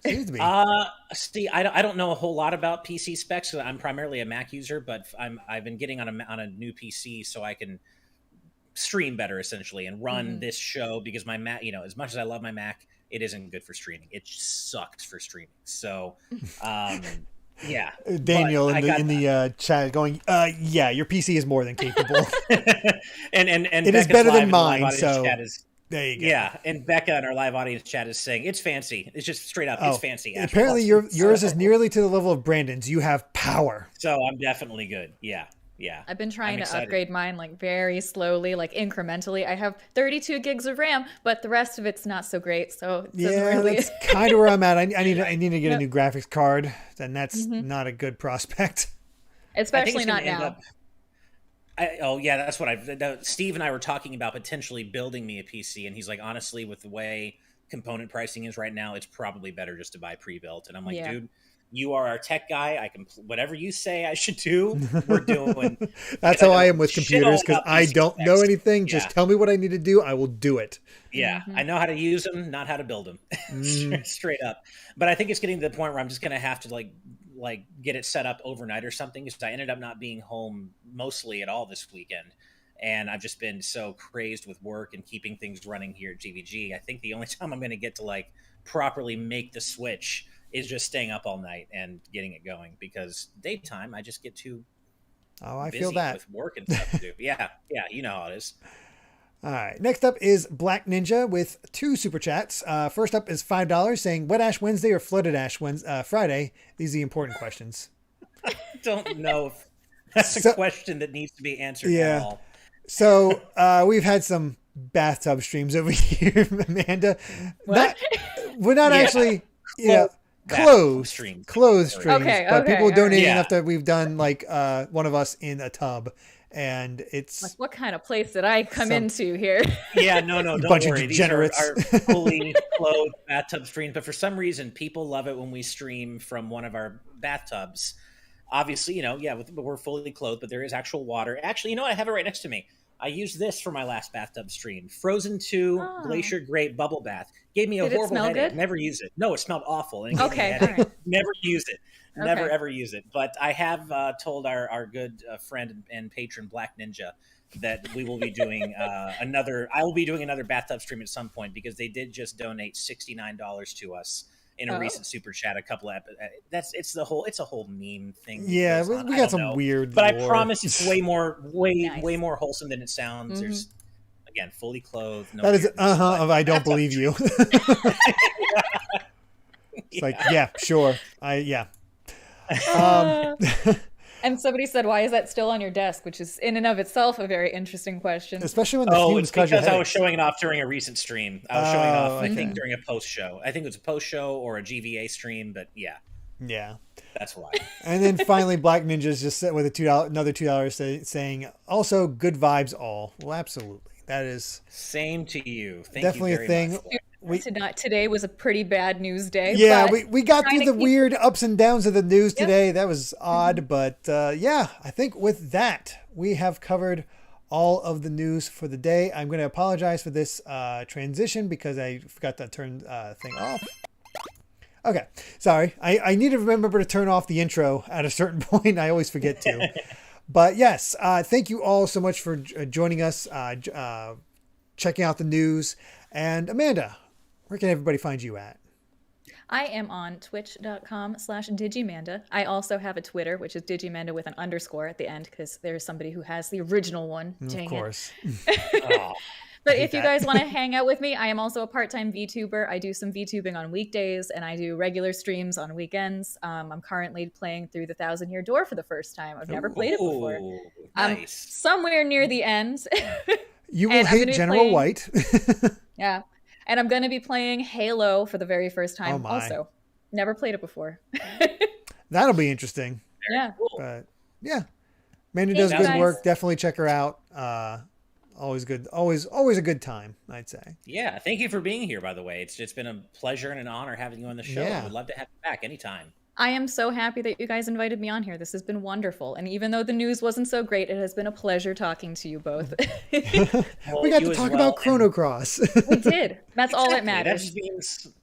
Seems to be. See, I don't know a whole lot about PC specs. I'm primarily a Mac user, but I've been getting on a new PC so I can stream better essentially and run this show because my Mac, as much as I love my Mac, it isn't good for streaming. It sucks for streaming. So, yeah. Daniel in the chat going, yeah, your PC is more than capable. and it is better than mine. So there you go. Yeah, and Becca in our live audience chat is saying it's fancy. It's just straight up, it's fancy. Apparently, yours is nearly to the level of Brandon's. You have power. So I'm definitely good. Yeah. I've been trying to upgrade mine very slowly, incrementally. I have 32 gigs of RAM, but the rest of it's not so great. So it really... that's kind of where I'm at. I need to get a new graphics card, and that's not a good prospect. Especially not now. That's what Steve and I were talking about potentially building me a PC, and he's like, honestly, with the way component pricing is right now, it's probably better just to buy pre-built. And I'm like, dude, you are our tech guy. I can whatever you say I should do, we're doing. That's how I am with computers because I don't know anything. Just tell me what I need to do. I will do it. Yeah, I know how to use them, not how to build them. Straight up. But I think it's getting to the point where I'm just going to have to get it set up overnight or something because I ended up not being home mostly at all this weekend. And I've just been so crazed with work and keeping things running here at GVG. I think the only time I'm going to get to properly make the switch is just staying up all night and getting it going because daytime I just get too busy feel that with work and stuff to do. Yeah, you know how it is. All right. Next up is Black Ninja with 2 super chats. First up is $5 saying Wet Ash Wednesday or Flooded Ash Friday. These are the important questions. I don't know if that's a question that needs to be answered at all. So we've had some bathtub streams over here, Amanda. We're not actually closed streams. Okay, but people donating enough that we've done one of us in a tub. And it's like, what kind of place did I come into here? Yeah, no, don't bunch worry. Of degenerates. These are fully clothed bathtub streams, but for some reason, people love it when we stream from one of our bathtubs. Obviously, we're fully clothed, but there is actual water. Actually, I have it right next to me. I used this for my last bathtub stream. Frozen 2 Glacier Grape Bubble Bath. Gave me a horrible headache. Good? Never use it. No, it smelled awful. And okay, all right. Never use it. Never ever use it. But I have told our good friend and patron Black Ninja that we will be doing I will be doing another bathtub stream at some point, because they did just donate $69 to us in a recent super chat. A couple of it's a whole meme thing. Yeah, we got some weird. But lore. I promise it's way more wholesome than it sounds. Mm-hmm. There's again fully clothed. No, that is I don't believe you. It's like sure And somebody said, why is that still on your desk? Which is in and of itself a very interesting question. Especially when the fumes it's because I was showing it off during a recent stream. I was showing it off, I think, during a post show. I think it was a post show or a GVA stream, but yeah. Yeah. That's why. And then finally, Black Ninja's just set with another $2 saying, also, good vibes all. Well, absolutely. That is... Same to you. Thank definitely you very a thing. Much. Today was a pretty bad news day. Yeah, we got through the weird ups and downs of the news today. That was odd, but I think with that, we have covered all of the news for the day. I'm going to apologize for this transition because I forgot to turn thing off. Okay, sorry. I need to remember to turn off the intro at a certain point. I always forget to. But yes, thank you all so much for joining us, checking out the news. And Amanda, where can everybody find you at? I am on twitch.com/digimanda. I also have a Twitter, which is digimanda with an underscore at the end, because there's somebody who has the original one. Dang, of course. But if you guys want to hang out with me, I am also a part-time VTuber. I do some VTubing on weekdays, and I do regular streams on weekends. I'm currently playing through the 1,000-Year Door for the first time. I've never played it before. Nice. Somewhere near the end. You will hate General White. Yeah. And I'm going to be playing Halo for the very first time also. Never played it before. That'll be interesting. Yeah. Cool. But yeah. Amanda does good work. Definitely check her out. Always good. Always a good time, I'd say. Yeah. Thank you for being here, by the way. It's been a pleasure and an honor having you on the show. I would love to have you back anytime. I am so happy that you guys invited me on here. This has been wonderful. And even though the news wasn't so great, it has been a pleasure talking to you both. We got to talk about Chrono Cross. We did. That's all that matters.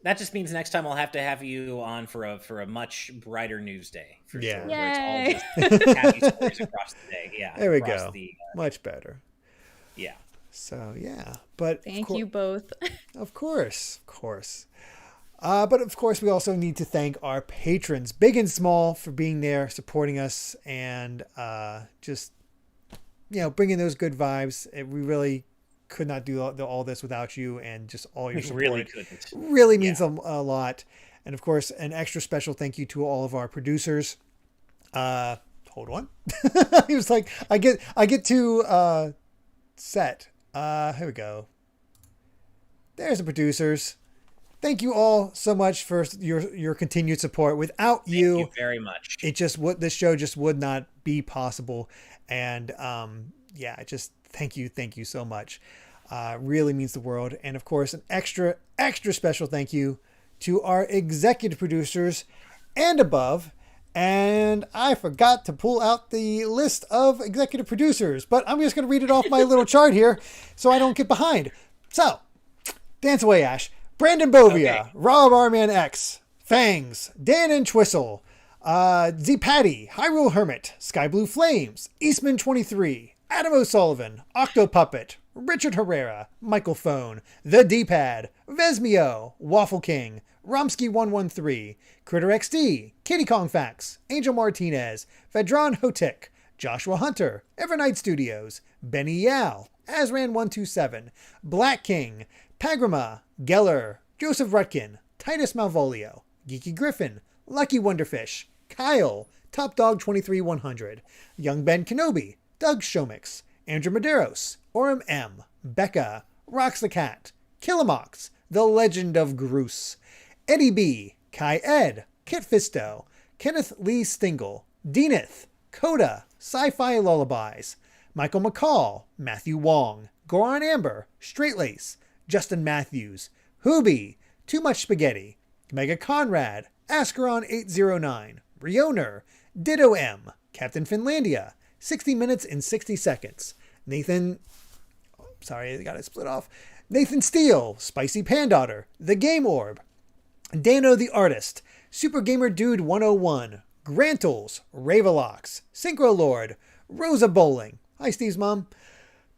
That just means next time I'll have to have you on for a much brighter news day. For sure. Yay. Where it's all just happy stories across the day. Yeah. There we go. Much better. Yeah. So, yeah. But thank you both. Of course. But of course, we also need to thank our patrons, big and small, for being there, supporting us, and just, bringing those good vibes. We really could not do all this without you, and just all your support. Really couldn't. Really means a lot. And of course, an extra special thank you to all of our producers. Hold on. He was like, I get to set. Here we go. There's the producers. Thank you all so much for your continued support. Without you, thank you very much. This show just would not be possible. And just thank you so much. Really means the world. And of course, an extra special thank you to our executive producers and above. And I forgot to pull out the list of executive producers, but I'm just going to read it off my little chart here so I don't get behind. So, dance away, Ash. Brandon Bovia, Rob Arman X, Fangs, Dan and Twistle, Z Patty, Hyrule Hermit, Sky Blue Flames, Eastman 23, Adam O'Sullivan, Octopuppet, Richard Herrera, Michael Phone, The D-Pad, Vesmio, Waffle King, Romsky 113, Critter XD, Kitty Kong Facts, Angel Martinez, Vedran Hotik, Joshua Hunter, Evernight Studios, Benny Yao, Azran 127, Black King, Pagrama, Geller, Joseph Rutkin, Titus Malvolio, Geeky Griffin, Lucky Wonderfish, Kyle, Top Dog 23100, Young Ben Kenobi, Doug Shomix, Andrew Medeiros, Orem M, Becca, Rox the Cat, Killamox, The Legend of Groose, Eddie B, Kai Ed, Kit Fisto, Kenneth Lee Stingle, Deaneth, Coda, Sci-Fi Lullabies, Michael McCall, Matthew Wong, Goran Amber, Straightlace, Justin Matthews, Hoobie, Too Much Spaghetti, Mega Conrad, Ascaron809, Rioner, Ditto M, Captain Finlandia, 60 Minutes in 60 Seconds, Nathan... Sorry, I got it split off. Nathan Steele, Spicy Pandaughter, The Game Orb, Dano the Artist, Super Gamer Dude 101, Grantles, Ravelox, Synchro Lord, Rosa Bowling, hi Steve's mom,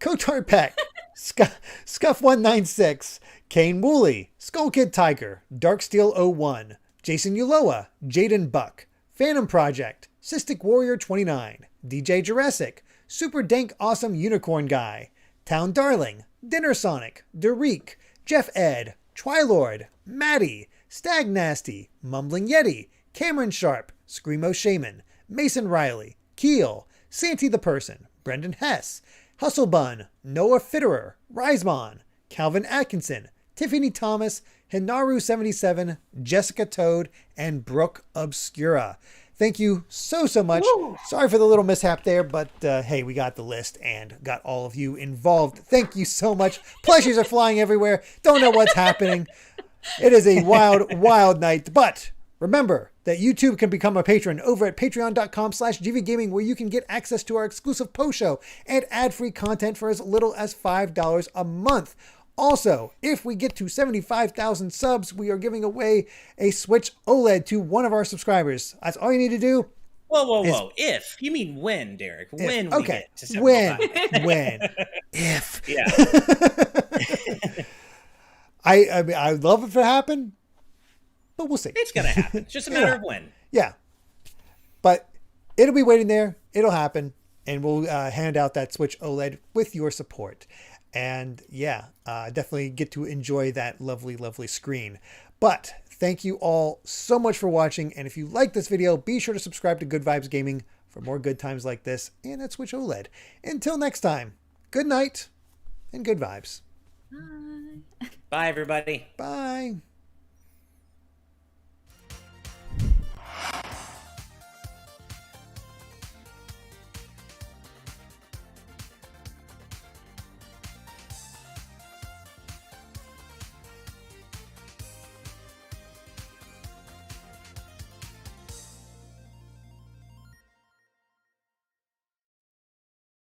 Kotar Peck, Scuff 196, Kane Woolley, Skull Kid Tiger, Darksteel 01, Jason Uloa, Jaden Buck, Phantom Project, Cystic Warrior 29, DJ Jurassic, Super Dank Awesome Unicorn Guy, Town Darling, Dinner Sonic, Derek, Jeff Ed, Twilord, Maddie, Stag Nasty, Mumbling Yeti, Cameron Sharp, Screamo Shaman, Mason Riley, Keel, Santi the Person, Brendan Hess, Hustle Bun, Noah Fitterer, Rizemon, Calvin Atkinson, Tiffany Thomas, Hinaru77, Jessica Toad, and Brooke Obscura. Thank you so much. Woo! Sorry for the little mishap there, but hey, we got the list and got all of you involved. Thank you so much. Plushies are flying everywhere. Don't know what's happening. It is a wild, wild night. But remember that YouTube can become a patron over at patreon.com/GVGaming, where you can get access to our exclusive post show and ad-free content for as little as $5 a month. Also, if we get to 75,000 subs, we are giving away a Switch OLED to one of our subscribers. That's all you need to do. Whoa. If. You mean when, Derek? When we get to 75,000. When. If. Yeah. I mean, I'd love it to happen, but we'll see. It's going to happen. It's just a matter of when. Yeah. But it'll be waiting there. It'll happen. And we'll hand out that Switch OLED with your support. And yeah, definitely get to enjoy that lovely, lovely screen. But thank you all so much for watching. And if you like this video, be sure to subscribe to Good Vibes Gaming for more good times like this and at Switch OLED. Until next time, good night and good vibes. Bye. Bye, everybody. Bye.